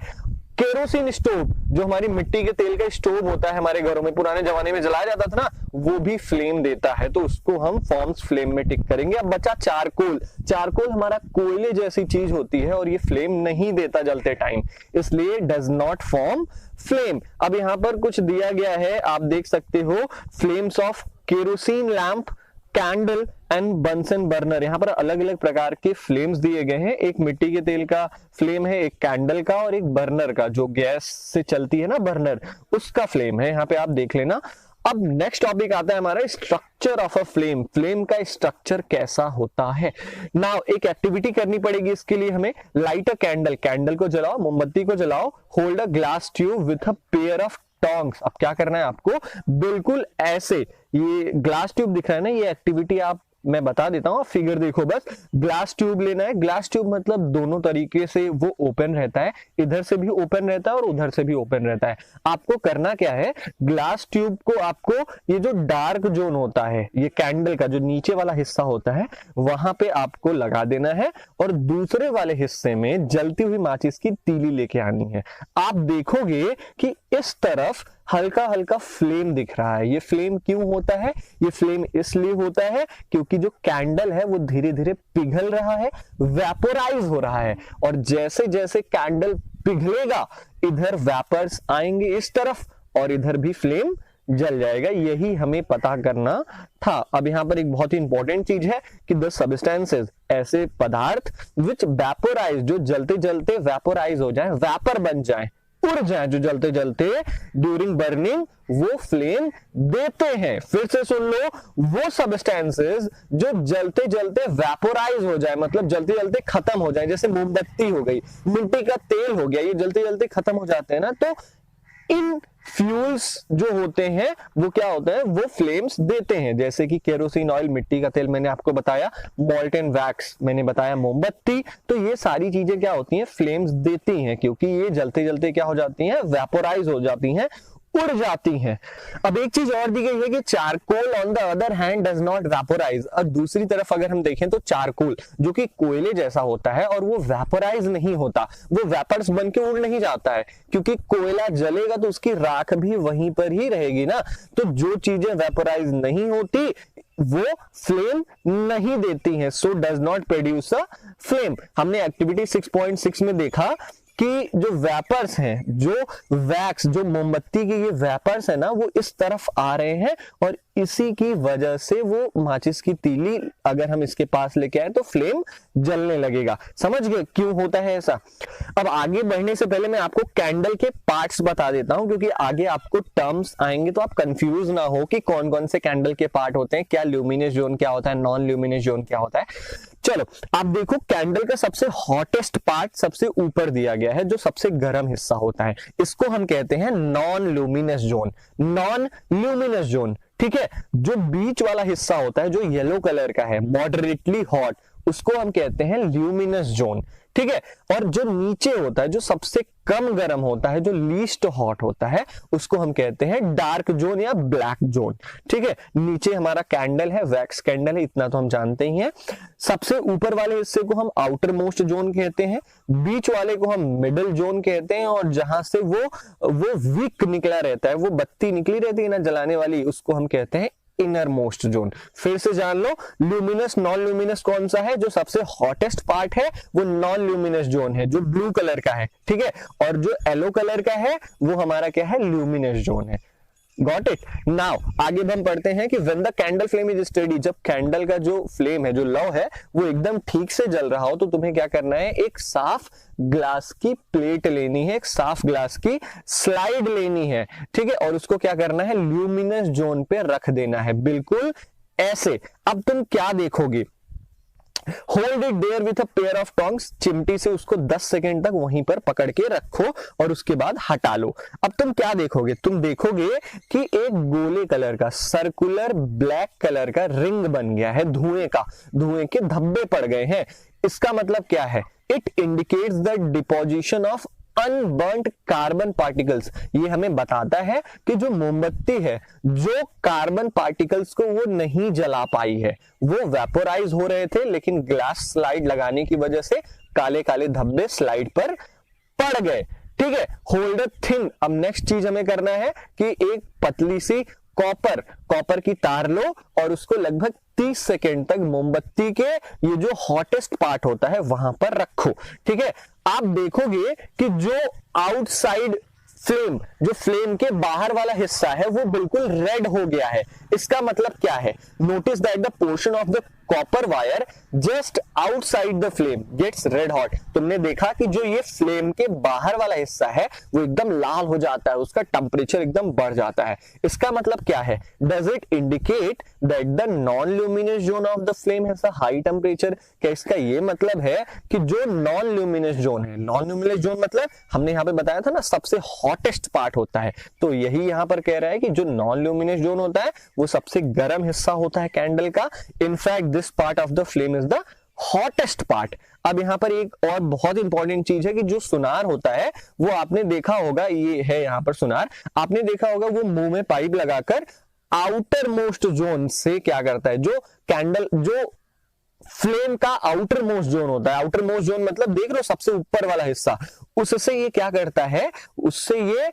केरोसिन स्टोव जो हमारी मिट्टी के तेल का स्टोव होता है हमारे घरों में, पुराने जमाने में जलाया जाता था ना, वो भी फ्लेम देता है, तो उसको हम फॉर्म्स फ्लेम में टिक करेंगे। अब बचा चारकोल। चारकोल हमारा कोयले जैसी चीज होती है और ये फ्लेम नहीं देता जलते टाइम, इसलिए डज नॉट फॉर्म फ्लेम। अब यहाँ पर कुछ दिया गया है, आप देख सकते हो, flames of kerosene lamp, candle and Bunsen burner. यहाँ पर अलग अलग प्रकार के फ्लेम्स दिए गए हैं, एक मिट्टी के तेल का फ्लेम है, एक कैंडल का और एक बर्नर का, जो गैस से चलती है ना बर्नर, उसका फ्लेम है। यहाँ पे आप देख लेना। अब नेक्स्ट टॉपिक आता है हमारा structure of a flame. Flame का स्ट्रक्चर कैसा होता है। नाउ एक एक्टिविटी करनी पड़ेगी इसके लिए हमें। लाइट अ कैंडल, कैंडल को जलाओ, मोमबत्ती को जलाओ, hold a glass tube with a pair of tongs. अब क्या करना है आपको, बिल्कुल ऐसे, ये ग्लास ट्यूब दिख रहा है ना, ये एक्टिविटी आप मैं बता देता हूं, फिगर देखो बस। ग्लास ट्यूब लेना है, ग्लास ट्यूब मतलब दोनों तरीके से वो ओपन रहता है, इधर से भी ओपन रहता है और उधर से भी ओपन रहता है। आपको करना क्या है, ग्लास ट्यूब को आपको ये जो डार्क जोन होता है, ये कैंडल का जो नीचे वाला हिस्सा होता है, वहां पे आपको लगा देना है और दूसरे वाले हिस्से में जलती हुई माचिस की तीली लेके आनी है। आप देखोगे कि इस तरफ हल्का हल्का फ्लेम दिख रहा है। ये फ्लेम क्यों होता है, ये फ्लेम इसलिए होता है क्योंकि जो कैंडल है वो धीरे धीरे पिघल रहा है, वेपोराइज हो रहा है, और जैसे जैसे कैंडल पिघलेगा इधर वेपर्स आएंगे इस तरफ और इधर भी फ्लेम जल जाएगा। यही हमें पता करना था। अब यहाँ पर एक बहुत ही इंपॉर्टेंट चीज है कि द सब्सटेंसेस, ऐसे पदार्थ विच वेपोराइज, जो जलते जलते वेपोराइज हो जाए, वेपर बन जाए, उड़ जाए, जो जलते जलते ड्यूरिंग बर्निंग वो फ्लेम देते हैं। फिर से सुन लो, वो सब्सटेंसेस जो जलते जलते वेपोराइज हो जाए, मतलब जलते जलते खत्म हो जाए, जैसे मोमबत्ती हो गई, मिट्टी का तेल हो गया, ये जलते जलते खत्म हो जाते हैं ना, तो इन फ्यूल्स जो होते हैं वो क्या होता है, वो फ्लेम्स देते हैं। जैसे कि केरोसिन ऑयल, मिट्टी का तेल मैंने आपको बताया, मॉल्टन वैक्स मैंने बताया, मोमबत्ती, तो ये सारी चीजें क्या होती हैं, फ्लेम्स देती हैं, क्योंकि ये जलते जलते क्या हो जाती हैं, वेपोराइज हो जाती हैं, उड़ जाती हैं। अब एक चीज और दी गई है कि charcoal on the other hand does not vaporise. और दूसरी तरफ अगर हम देखें तो चारकोल जो कि कोयले जैसा होता है और वो वेपोराइज नहीं होता, वो वेपर्स बन के उड़ नहीं जाता है, क्योंकि कोयला जलेगा तो उसकी राख भी वहीं पर ही रहेगी ना। तो जो चीजें वेपोराइज नहीं होती वो फ्लेम नहीं देती हैं, so does not produce a flame. हमने एक्टिविटी 6.6 में देखा कि जो वेपर्स हैं, जो वैक्स, जो मोमबत्ती की ये वेपर्स है ना, वो इस तरफ आ रहे हैं और इसी की वजह से वो माचिस की तीली अगर हम इसके पास लेके आए तो फ्लेम जलने लगेगा। समझ गए क्यों होता है ऐसा? अब आगे बढ़ने से पहले मैं आपको कैंडल के पार्ट्स बता देता हूं, क्योंकि आगे आपको टर्म्स आएंगे तो आप कंफ्यूज ना हो कि कौन कौन से कैंडल के पार्ट होते हैं, क्या ल्यूमिनस जोन क्या होता है, नॉन ल्यूमिनस जोन क्या होता है। चलो आप देखो, कैंडल का सबसे हॉटेस्ट पार्ट सबसे ऊपर दिया गया है, जो सबसे गर्म हिस्सा होता है, इसको हम कहते हैं non luminous zone. Non luminous zone, ठीक है। जो बीच वाला हिस्सा होता है जो येलो कलर का है, मॉडरेटली हॉट, उसको हम कहते हैं ल्यूमिनस जोन, ठीक है। और जो नीचे होता है, जो सबसे कम गर्म होता है, जो लीस्ट हॉट होता है, उसको हम कहते हैं डार्क जोन या ब्लैक जोन, ठीक है। नीचे हमारा कैंडल है, वैक्स कैंडल है, इतना तो हम जानते ही हैं। सबसे ऊपर वाले हिस्से को हम आउटर मोस्ट जोन कहते हैं, बीच वाले को हम मिडिल जोन कहते हैं, और जहां से वो विक निकला रहता है, वो बत्ती निकली रहती है ना जलाने वाली, उसको हम कहते हैं इनर मोस्ट जोन। फिर से जान लो, ल्यूमिनस नॉन ल्यूमिनस कौन सा है? जो सबसे हॉटेस्ट पार्ट है वो नॉन ल्यूमिनस जोन है, जो ब्लू कलर का है, ठीक है। और जो येलो कलर का है वो हमारा क्या है? ल्यूमिनस जोन है। Got it? नाउ आगे हम पढ़ते हैं कि when the candle flame is steady, जब कैंडल का जो फ्लेम है, जो लौ है, वो एकदम ठीक से जल रहा हो, तो तुम्हें क्या करना है? एक साफ ग्लास की प्लेट लेनी है, एक साफ ग्लास की स्लाइड लेनी है, ठीक है। और उसको क्या करना है? ल्यूमिनस जोन पे रख देना है, बिल्कुल ऐसे। अब तुम क्या देखोगे? Hold it there with a pair of tongs, चिमटी से उसको 10 सेकेंड तक वहीं पर पकड़ के रखो और उसके बाद हटा लो। अब तुम क्या देखोगे? तुम देखोगे कि एक गोले कलर का, सर्कुलर ब्लैक कलर का रिंग बन गया है धुएं का, धुएं के धब्बे पड़ गए हैं। इसका मतलब क्या है? It indicates the deposition of unburnt carbon particles. ये हमें बताता है कि जो मोमबत्ती है, जो कार्बन पार्टिकल्स को वो नहीं जला पाई है, वो वेपोराइज हो रहे थे, लेकिन ग्लास स्लाइड लगाने की वजह से काले काले धब्बे स्लाइड पर पड़ गए, ठीक है। Hold thin. अब नेक्स्ट चीज हमें करना है कि एक पतली सी कॉपर की तार लो और उसको लगभग 30 सेकेंड तक मोमबत्ती के ये जो हॉटेस्ट पार्ट होता है वहां पर रखो, ठीक है। आप देखोगे कि जो आउटसाइड फ्लेम, जो फ्लेम के बाहर वाला हिस्सा है, वो बिल्कुल रेड हो गया है। इसका मतलब क्या है? Notice that the portion of the copper wire just outside the flame gets red hot. तुमने देखा कि जो ये फ्लेम के बाहर वाला हिस्सा है वो एकदम लाल हो जाता है, उसका टेम्परेचर एकदम बढ़ जाता है। इसका मतलब क्या है? Does it indicate that the non luminous zone of the flame has a high temperature? क्या इसका ये मतलब है कि जो नॉन ल्यूमिनस जोन है, नॉन ल्यूमिनस जोन मतलब हमने यहाँ पे बताया था ना सबसे हॉटेस्ट पार्ट होता है, तो यही यहाँ पर कह रहा है कि जो नॉन ल्यूमिनस जोन होता है वो सबसे गर्म हिस्सा होता है कैंडल का। In fact this part of the flame is the hottest part. अब यहाँ पर एक और बहुत इंपॉर्टेंट चीज है कि जो सुनार होता है वो आपने देखा होगा, ये है यहाँ पर सुनार, आपने देखा होगा वो मुंह में पाइप लगाकर आउटर मोस्ट जोन से क्या करता है? जो कैंडल, जो फ्लेम का आउटर मोस्ट जोन होता है, आउटर मोस्ट जोन मतलब देख लो सबसे ऊपर वाला हिस्सा, उससे ये क्या करता है? उससे ये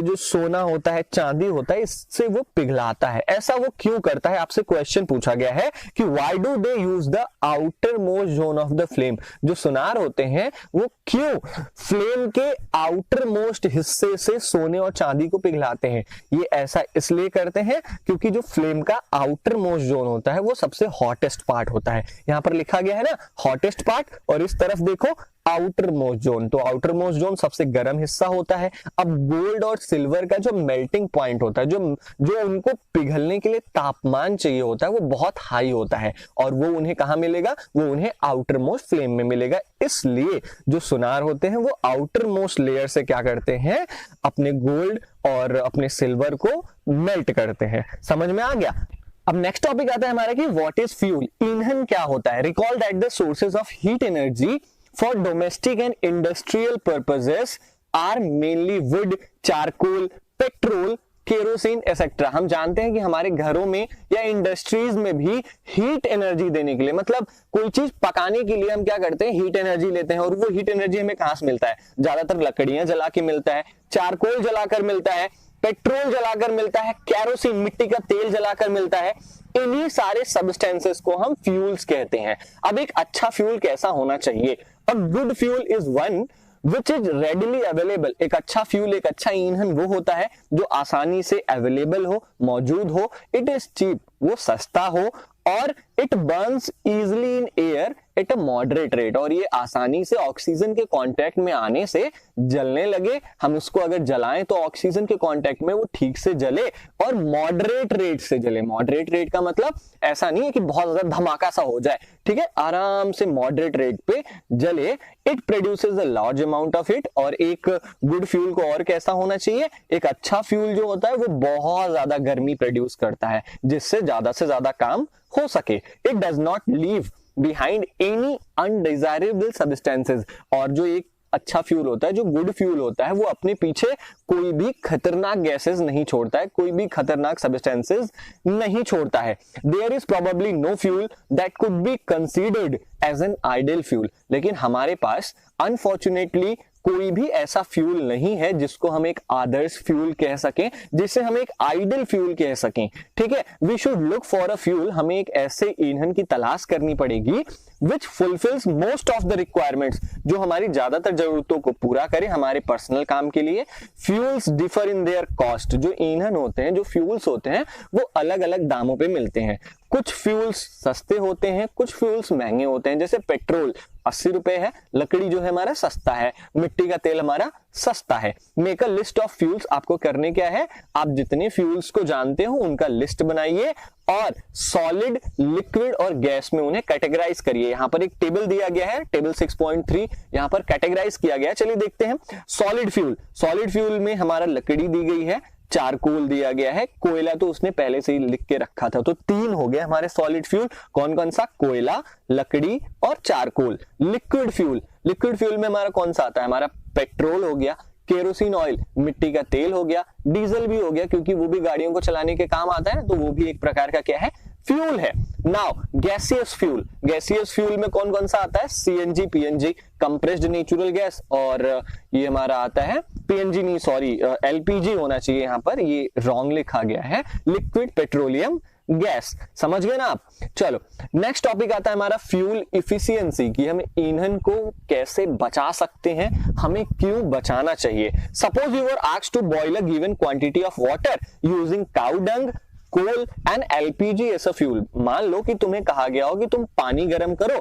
जो सोना होता है, चांदी होता है, इससे वो पिघलाता है। ऐसा वो क्यों करता है? आपसे क्वेश्चन पूछा गया है कि why do they use the outer most zone of the flame? जो सुनार होते हैं वो क्यों फ्लेम के आउटर मोस्ट हिस्से से सोने और चांदी को पिघलाते हैं? ये ऐसा इसलिए करते हैं क्योंकि जो फ्लेम का आउटर मोस्ट जोन होता है वो सबसे हॉटेस्ट पार्ट होता है। यहां पर लिखा गया है ना हॉटेस्ट पार्ट, और इस तरफ देखो आउटर मोस्ट जोन, तो आउटर मोस्ट जोन सबसे गर्म हिस्सा होता है। अब गोल्ड और सिल्वर का जो मेल्टिंग पॉइंट होता है, जो उनको पिघलने के लिए तापमान चाहिए होता है, वो बहुत हाई होता है, और वो उन्हें कहां मिलेगा? वो उन्हें आउटर मोस्ट फ्लेम में मिलेगा। इसलिए जो सुनार होते हैं वो आउटर मोस्ट लेयर से क्या करते हैं? अपने गोल्ड और अपने सिल्वर को मेल्ट करते हैं। समझ में आ गया? अब नेक्स्ट टॉपिक आता है हमारा कि व्हाट इज फ्यूल? ईंधन क्या होता है? Recall that the sources of heat energy for domestic and industrial purposes are mainly wood, charcoal, petrol, kerosene etcetera. हम जानते हैं कि हमारे घरों में या इंडस्ट्रीज में भी हीट एनर्जी देने के लिए, मतलब कोई चीज पकाने के लिए हम क्या करते हैं? हीट एनर्जी लेते हैं। और वो हीट एनर्जी हमें कहां से मिलता है? ज्यादातर लकड़ियां जला के मिलता है, चारकोल जलाकर मिलता है, पेट्रोल जलाकर मिलता है, केरोसिन मिट्टी का तेल जलाकर मिलता है। इन्हीं सारे सब्सटेंसेस को हम फ्यूल्स कहते हैं। अब एक अच्छा फ्यूल कैसा होना चाहिए? A good fuel is one which is readily available. एक अच्छा फ्यूल, एक अच्छा ईंधन वो होता है जो आसानी से अवेलेबल हो, मौजूद हो। इट इज चीप, वो सस्ता हो, और it Burns easily in air at a moderate rate, और ये आसानी से ऑक्सीजन के कांटेक्ट में आने से जलने लगे। हम उसको अगर जलाएं तो ऑक्सीजन के कांटेक्ट में वो ठीक से जले और मॉडरेट रेट से जले। मॉडरेट रेट का मतलब ऐसा नहीं है कि बहुत ज्यादा धमाका सा हो जाए, ठीक है, आराम से मॉडरेट रेट पे जले। It produces a large amount of it, और एक गुड फ्यूल को और कैसा होना चाहिए, एक अच्छा फ्यूल जो होता है वो बहुत ज्यादा गर्मी प्रोड्यूस करता है जिससे ज्यादा से ज्यादा काम हो सके। It does not leave behind any undesirable substances, और जो एक अच्छा फ्यूल होता है, जो गुड फ्यूल होता है, वो अपने पीछे कोई भी खतरनाक गैसेस नहीं छोड़ता है, कोई भी खतरनाक सब्सटेंसेस नहीं छोड़ता है। There is probably no fuel that could be considered as an ideal fuel, लेकिन हमारे पास अनफॉर्चुनेटली कोई भी ऐसा फ्यूल नहीं है जिसको हम एक आदर्श फ्यूल कह सकें, जिसे हम एक आइडियल फ्यूल कह सकें, ठीक है। We should look for a fuel, हमें एक ऐसे ईंधन की तलाश करनी पड़ेगी which fulfils most of the requirements, जो हमारी ज्यादातर जरूरतों को पूरा करे हमारे पर्सनल काम के लिए। Fuels differ in their cost, जो ईंधन होते हैं, जो फ्यूल्स होते हैं, वो अलग अलग दामों पे मिलते हैं। कुछ फ्यूल्स सस्ते होते हैं, कुछ फ्यूल्स महंगे होते हैं। जैसे पेट्रोल 80 रुपए है, लकड़ी जो है हमारा सस्ता है, मिट्टी का तेल हमारा सस्ता है। Make a list of fuels, आपको करने क्या है, आप जितने फ्यूल्स को जानते हो उनका लिस्ट बनाइए और सॉलिड, लिक्विड और गैस में उन्हें कैटेगराइज करिए। यहां पर एक टेबल दिया गया है, टेबल 6.3, यहां पर कैटेगराइज किया गया है। चलिए देखते हैं। सॉलिड फ्यूल, सॉलिड फ्यूल में हमारा लकड़ी दी गई है, चारकोल दिया गया है, कोयला तो उसने पहले से ही लिख के रखा था, तो 3 हो गए हमारे सॉलिड फ्यूल। कौन कौन सा, कोयला, लकड़ी और charcoal. Liquid fuel, liquid fuel में हमारा कौन सा आता है, हमारा पेट्रोल हो गया, केरोसिन ऑयल मिट्टी का तेल हो गया, डीजल भी हो गया क्योंकि वो भी गाड़ियों को चलाने के काम आता है, तो वो भी एक प्रकार का क्या है, फ्यूल है। Now gaseous fuel, gaseous fuel में कौन कौन सा आता है, CNG, PNG, compressed natural gas, और ये हमारा आता है पीएनजी नहीं, सॉरी एलपीजी होना चाहिए, यहाँ पर ये रॉन्ग लिखा गया है, लिक्विड पेट्रोलियम गैस। समझ गए ना आप। चलो नेक्स्ट टॉपिक आता है हमारा फ्यूल इफिशियंसी, कि हम ईंधन को कैसे बचा सकते हैं, हमें क्यों बचाना चाहिए। Suppose you are asked to boil a given quantity of water using cow dung, coal and LPG as a fuel. मान लो कि तुम्हें कहा गया हो कि तुम पानी गर्म करो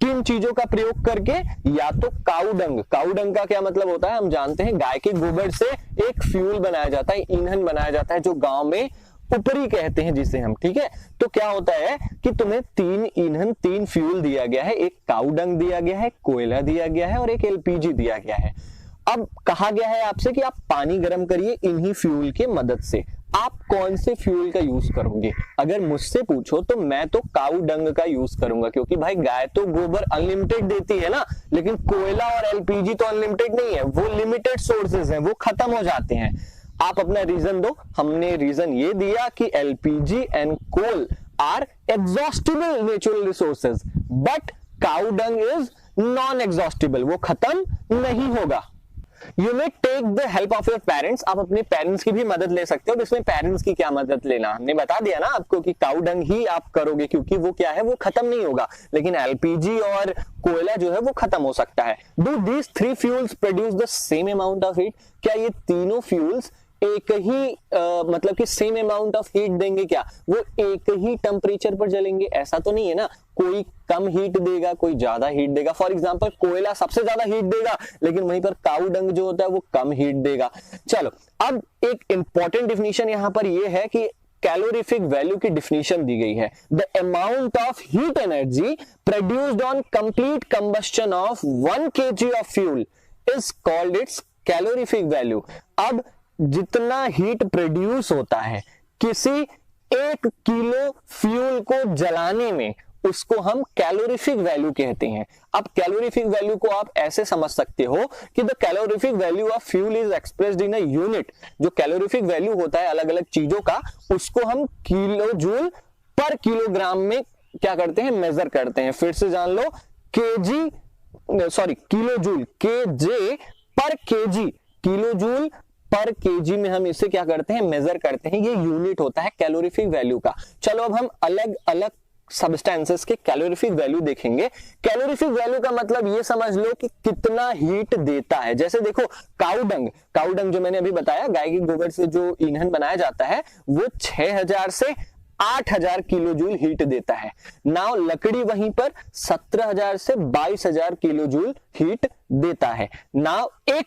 किन चीजों का प्रयोग करके, या तो काउडंग, काउडंग का क्या मतलब होता है, हम जानते हैं गाय के गोबर से एक फ्यूल बनाया जाता है, ईंधन बनाया जाता है, जो गांव में ऊपरी कहते हैं जिसे हम, ठीक है। तो क्या होता है कि तुम्हें 3 ईंधन, 3 फ्यूल दिया गया है, एक काउडंग दिया गया है, कोयला दिया गया है और एक एलपीजी दिया गया है। अब कहा गया है आपसे कि आप पानी गर्म करिए इन्हीं फ्यूल के मदद से। आप कौन से फ्यूल का यूज करोगे? अगर मुझसे पूछो तो मैं तो काऊ डंग का यूज करूंगा, क्योंकि भाई गाय तो गोबर अनलिमिटेड देती है ना, लेकिन कोयला और एलपीजी तो अनलिमिटेड नहीं है, वो लिमिटेड सोर्सेज हैं, वो खत्म हो जाते हैं। आप अपना रीजन दो। हमने रीजन ये दिया कि LPG and coal are exhaustible natural resources, but cow dung is non exhaustible, वो खत्म नहीं होगा। You may take the help of your parents, आप अपने पेरेंट्स की भी मदद ले सकते हो। इसमें पेरेंट्स की क्या मदद लेना, हमने बता दिया ना आपको कि काऊ डंग ही आप करोगे, क्योंकि वो क्या है, वो खत्म नहीं होगा, लेकिन एलपीजी और कोयला जो है वो खत्म हो सकता है। Do these 3 fuels produce the same amount of heat, क्या ये तीनों फ्यूल्स एक ही मतलब कि सेम अमाउंट ऑफ हीट देंगे क्या, वो एक ही टेम्परेचर पर जलेंगे? ऐसा तो नहीं है ना, कोई कम हीट देगा, कोई ज्यादा हीट देगा। फॉर एग्जांपल कोयला सबसे ज्यादा हीट देगा, लेकिन वहीं पर काऊ डंग जो होता है वो कम हीट देगा। चलो अब एक इंपॉर्टेंट डिफिनीशन यहां पर ये है कि कैलोरीफिक वैल्यू की डिफिनीशन दी गई है, the amount of heat energy produced on complete combustion of 1 kg of fuel is called its calorific value. अब जितना हीट प्रोड्यूस होता है किसी 1 किलो फ्यूल को जलाने में, उसको हम कैलोरीफिक वैल्यू कहते हैं। अब कैलोरीफिक वैल्यू को आप ऐसे समझ सकते हो कि the calorific value of fuel is expressed in a unit. जो कैलोरीफिक वैल्यू होता है अलग अलग चीजों का, उसको हम किलो जूल पर किलोग्राम में क्या करते हैं, मेजर करते हैं। फिर से जान लो, किलो जूल, केजे पर केजी, किलो जूल पर केजी में हम इसे क्या करते हैं, मेजर करते हैं। ये यूनिट होता है कैलोरीफिक वैल्यू का। चलो अब हम अलग अलग सब्सटेंसेस के कैलोरीफिक वैल्यू देखेंगे। कैलोरीफिक वैल्यू का मतलब ये समझ लो कि कितना हीट देता है। जैसे देखो काउडंग जो मैंने अभी बताया, गाय के गोबर से जो ईंधन बनाया जाता है वो 6000 से 8000 किलो जूल हीट देता है। नाउ लकड़ी वहीं पर 17000 से 22000 किलो जूल हीट देता है। नाउ 1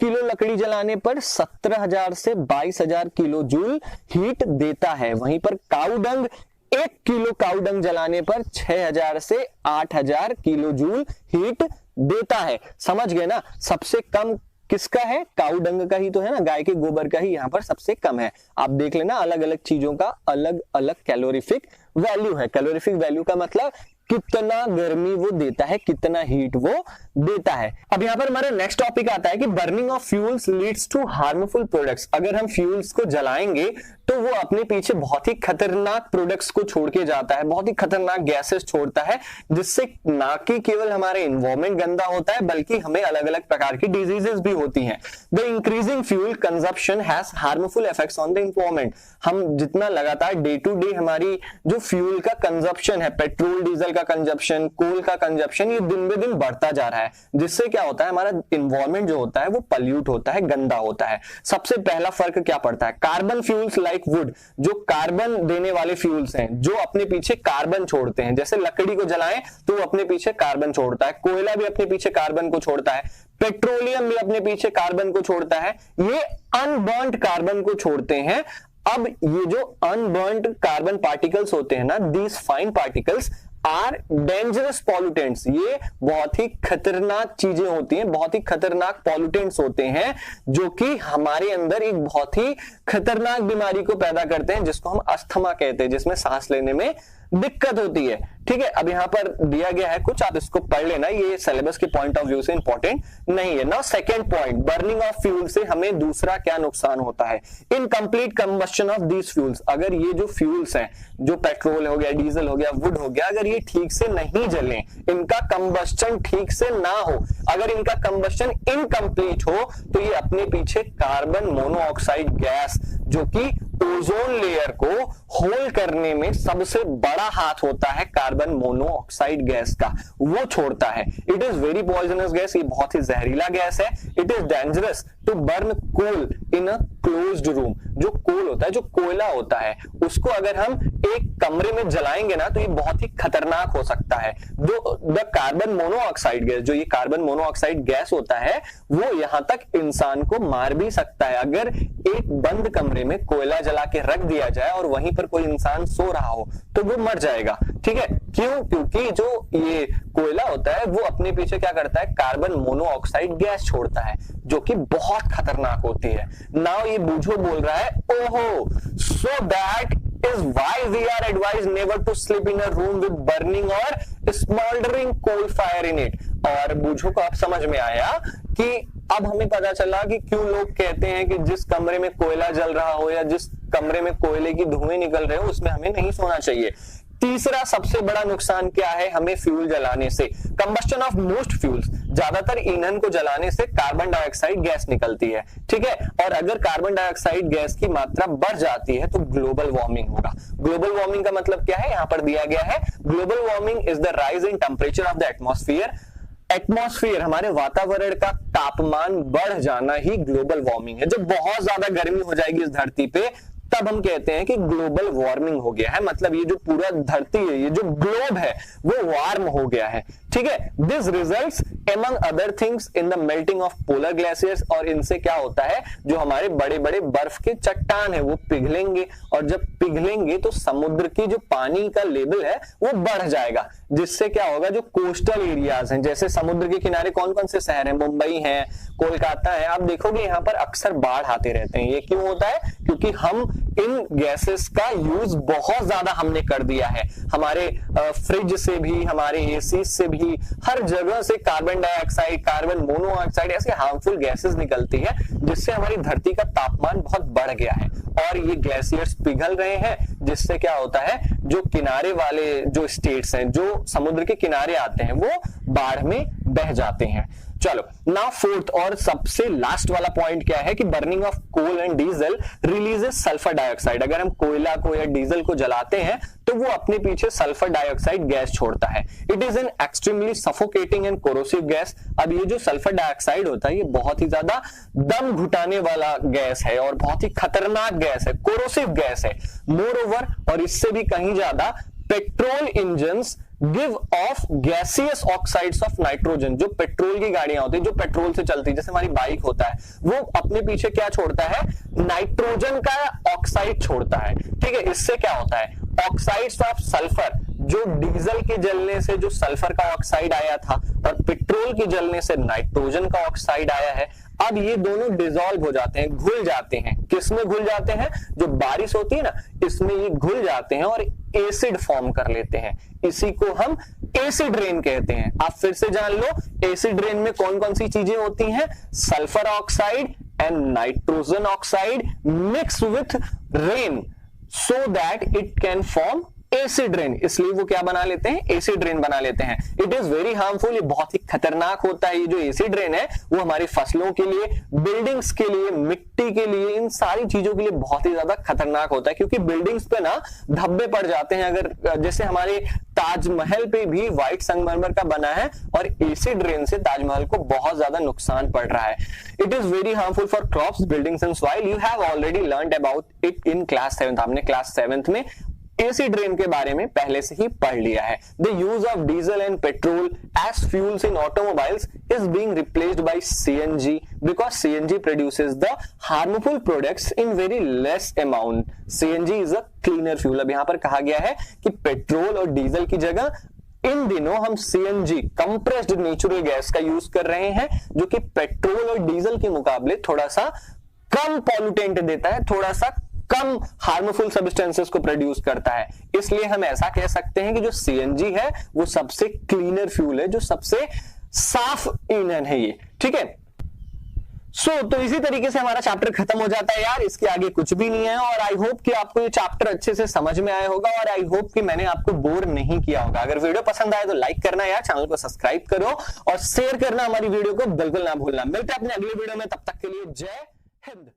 किलो लकड़ी जलाने पर 17000 से 22000 किलो जूल हीट देता है। वहीं पर काउडंग 1 किलो काउडंग जलाने पर 6000 से 8000 किलो जूल हीट देता है। समझ गए ना? सबसे कम किसका है? काउडंग का ही तो है ना, गाय के गोबर का ही यहाँ पर सबसे कम है। आप देख लेना, अलग अलग चीजों का अलग अलग कैलोरीफिक वैल्यू है। कैलोरीफिक वैल्यू का मतलब कितना गर्मी वो देता है, कितना हीट वो देता है। अब यहाँ पर हमारा नेक्स्ट टॉपिक आता है कि burning of fuels leads to harmful products. अगर हम फ्यूल्स को जलाएंगे तो वो अपने पीछे बहुत ही खतरनाक प्रोडक्ट्स को छोड़ के जाता है, बहुत ही खतरनाक गैसेस छोड़ता है, जिससे ना कि केवल हमारा एनवायरमेंट गंदा होता है बल्कि हमें अलग अलग प्रकार की डिजीजेस भी होती हैं। The increasing fuel consumption has harmful effects on the environment. हम जितना लगातार डे टू डे हमारी जो फ्यूल का कंजप्शन है, पेट्रोल डीजल का कंजप्शन, कोल का कंजप्शन, ये दिन बे दिन बढ़ता जा रहा है, जिससे क्या होता है, हमारा एनवायरमेंट जो होता है वो पल्यूट होता है, गंदा होता है। सबसे पहला फर्क क्या पड़ता है? कार्बन फ्यूल्स लाइक वुड, जो कार्बन देने वाले फ्यूल्स हैं, जो अपने पीछे कार्बन छोड़ते हैं, जैसे लकड़ी को जलाएं तो वो अपने पीछे कार्बन छोड़ता है, कोयला भी अपने पीछे कार्बन को छोड़ता है, पेट्रोलियम भी अपने पीछे कार्बन को छोड़ता है, ये अनबर्न्ड कार्बन को छोड़ते हैं। अब ये जो अनबर्न्ड कार्बन पार्टिकल्स होते हैं ना, these fine particles are dangerous pollutants, ये बहुत ही खतरनाक चीजें होती हैं, बहुत ही खतरनाक पॉल्यूटेंट्स होते हैं, जो कि हमारे अंदर एक बहुत ही खतरनाक बीमारी को पैदा करते हैं, जिसको हम अस्थमा कहते हैं, जिसमें सांस लेने में दिक्कत होती है। ठीक है, अब यहाँ पर दिया गया है कुछ, आप इसको पढ़ लेना, ये सिलेबस के पॉइंट ऑफ व्यू से इंपॉर्टेंट नहीं है। Now second point, burning of fuel से हमें दूसरा क्या नुकसान होता है? Incomplete combustion of these fuels. अगर ये जो फ्यूल्स हैं, जो पेट्रोल हो गया, डीजल हो गया, वुड हो गया, अगर ये ठीक से नहीं जले, इनका कंबस्शन ठीक से ना हो, अगर इनका कंबस्शन इनकम्प्लीट हो, तो ये अपने पीछे कार्बन मोनोऑक्साइड गैस, जो कि ओजोन लेयर को होल करने में सबसे बड़ा हाथ होता है कार्बन मोनोऑक्साइड गैस का, वो छोड़ता है। It is very poisonous gas, ये बहुत ही जहरीला गैस है। It is dangerous to burn coal in a closed room. जो कोल होता है, जो कोयला होता है, उसको अगर हम एक कमरे में जलाएंगे ना, तो ये बहुत ही खतरनाक हो सकता है। जो द कार्बन मोनोऑक्साइड गैस, जो ये कार्बन मोनोऑक्साइड गैस होता है, वो यहां तक इंसान को मार भी सकता है। अगर एक बंद कमरे में कोयला जला के रख दिया जाए और वहीं पर कोई इंसान सो रहा हो, तो वो मर जाएगा। ठीक है, क्यों? क्योंकि जो ये कोयला होता है वो अपने पीछे क्या करता है? कार्बन मोनोऑक्साइड गैस छोड़ता है, जो कि बहुत खतरनाक होती है। नाउ ये बूझो बोल रहा है, ओहो, so that is why we are advised never to sleep in a room with burning or smoldering coal fire in it। और बूझो को आप समझ में आया कि अब हमें पता चला कि क्यों लोग कहते हैं कि जिस कमरे में कोयला जल रहा हो या जिस कमरे में कोयले की धुएं निकल रहे हो, उसमें हमें नहीं सोना चाहिए। तीसरा सबसे बड़ा नुकसान क्या है हमें फ्यूल जलाने से? कंबस्शन ऑफ मोस्ट फ्यूल्स, ज्यादातर ईंधन को जलाने से कार्बन डाइऑक्साइड गैस निकलती है। ठीक है, और अगर कार्बन डाइऑक्साइड गैस की मात्रा बढ़ जाती है तो ग्लोबल वार्मिंग होगा। ग्लोबल वार्मिंग का मतलब क्या है? यहाँ पर दिया गया है, global warming is the rise in temperature of the atmosphere. Atmosphere, हमारे वातावरण का तापमान बढ़ जाना ही ग्लोबल वार्मिंग है। जब बहुत ज्यादा गर्मी हो जाएगी इस धरती पे, तब हम कहते हैं कि ग्लोबल वार्मिंग हो गया है। मतलब ये जो पूरा धरती है, ये जो ग्लोब है, वो वार्म हो गया है। ठीक है, this results among other things in the melting of polar glaciers. और इनसे क्या होता है, जो हमारे बड़े बड़े बर्फ के चट्टान है वो पिघलेंगे, और जब पिघलेंगे तो समुद्र की जो पानी का लेवल है वो बढ़ जाएगा, जिससे क्या होगा, जो कोस्टल एरियाज हैं, जैसे समुद्र के किनारे कौन कौन से शहर हैं, मुंबई है, कोलकाता है, आप देखोगे यहाँ पर अक्सर बाढ़ आते रहते हैं। ये क्यों होता है? क्योंकि हम इन गैसेस का यूज बहुत ज्यादा हमने कर दिया है। हमारे फ्रिज से भी, हमारे एसी से भी, हर जगह से कार्बन डाइऑक्साइड, कार्बन मोनोऑक्साइड, ऐसे हार्मफुल गैसेस निकलती है, जिससे हमारी धरती का तापमान बहुत बढ़ गया है। और ये ग्लेशियर्स पिघल रहे हैं, जिससे क्या होता है, जो किनारे वाले जो स्टेट्स हैं, जो समुद्र के किनारे आते हैं, वो बाढ़ में बह जाते हैं। चलो ना फोर्थ और सबसे लास्ट वाला पॉइंट क्या है कि burning of coal and diesel releases sulphur dioxide. अगर हम कोयला को या डीजल को जलाते हैं तो वो अपने पीछे सल्फर डाइऑक्साइड गैस छोड़ता है। It is an extremely suffocating and corrosive gas. अब ये जो सल्फर डाइऑक्साइड होता है ये बहुत ही ज्यादा दम घुटाने वाला गैस है और बहुत ही खतरनाक गैस है, कोरोसिव गैस है। मोर ओवर, और इससे भी कहीं ज्यादा, petrol engines give of gaseous oxides of nitrogen. जो पेट्रोल की गाड़ियां होती है, जो पेट्रोल से चलती है, जैसे हमारी बाइक होता है, वो अपने पीछे क्या छोड़ता है, नाइट्रोजन का ऑक्साइड छोड़ता है। ठीक है, इससे क्या होता है, ऑक्साइड्स ऑफ सल्फर, जो डीजल के जलने से जो सल्फर का ऑक्साइड आया था और पेट्रोल के जलने से नाइट्रोजन का ऑक्साइड आया है, अब ये दोनों डिसॉल्व हो जाते हैं, घुल जाते हैं। किसमें घुल जाते हैं, जो बारिश होती है ना, इसमें ये घुल जाते हैं और एसिड फॉर्म कर लेते हैं। इसी को हम एसिड रेन कहते हैं। आप फिर से जान लो, एसिड रेन में कौन कौन सी चीजें होती हैं, sulphur oxide and nitrogen oxide mix with rain so that it can form acid rain. इसलिए वो क्या बना लेते हैं, एसिड रेन बना लेते हैं। इट इज वेरी हार्मफुल, ये बहुत ही खतरनाक होता है। ये जो एसिड रेन है वो हमारी फसलों के लिए, बिल्डिंग्स के लिए, मिट्टी के लिए, इन सारी चीजों के लिए बहुत ही ज्यादा खतरनाक होता है, क्योंकि बिल्डिंग्स पे ना धब्बे पड़ जाते हैं। अगर जैसे हमारे ताजमहल पे भी व्हाइट संगमरमर का बना है और एसिड रेन से ताजमहल को बहुत ज्यादा नुकसान पड़ रहा है। It is very harmful for crops, buildings and soil. You have already learned about it in class 7। आपने क्लास 7 में एसिड रेन के बारे में पहले से ही पढ़ लिया है। The use of diesel and petrol as fuels in automobiles is being replaced by CNG because CNG produces the harmful products in very less amount. CNG is a cleaner fuel. अब यहां पर कहा गया है कि पेट्रोल और diesel की जगह इन दिनों हम सीएनजी, कंप्रेस्ड नेचुरल गैस का यूज कर रहे हैं, जो कि पेट्रोल और डीजल के मुकाबले थोड़ा सा कम पॉल्यूटेंट देता है, थोड़ा सा कम हार्मफुल सब्सटेंसेस को प्रोड्यूस करता है। इसलिए हम ऐसा कह सकते हैं कि जो सीएनजी है वो सबसे क्लीनर फ्यूल है, जो सबसे साफ ईंधन है ये। ठीक है, तो इसी तरीके से हमारा चैप्टर खत्म हो जाता है यार। इसके आगे कुछ भी नहीं है और आई होप कि आपको ये चैप्टर अच्छे से समझ में आया होगा और आई होप कि मैंने आपको बोर नहीं किया होगा। अगर वीडियो पसंद आए तो लाइक करना यार, चैनल को सब्सक्राइब करो और शेयर करना हमारी वीडियो को बिल्कुल ना भूलना। मिलते हैं अपने अगले वीडियो में, तब तक के लिए जय हिंद।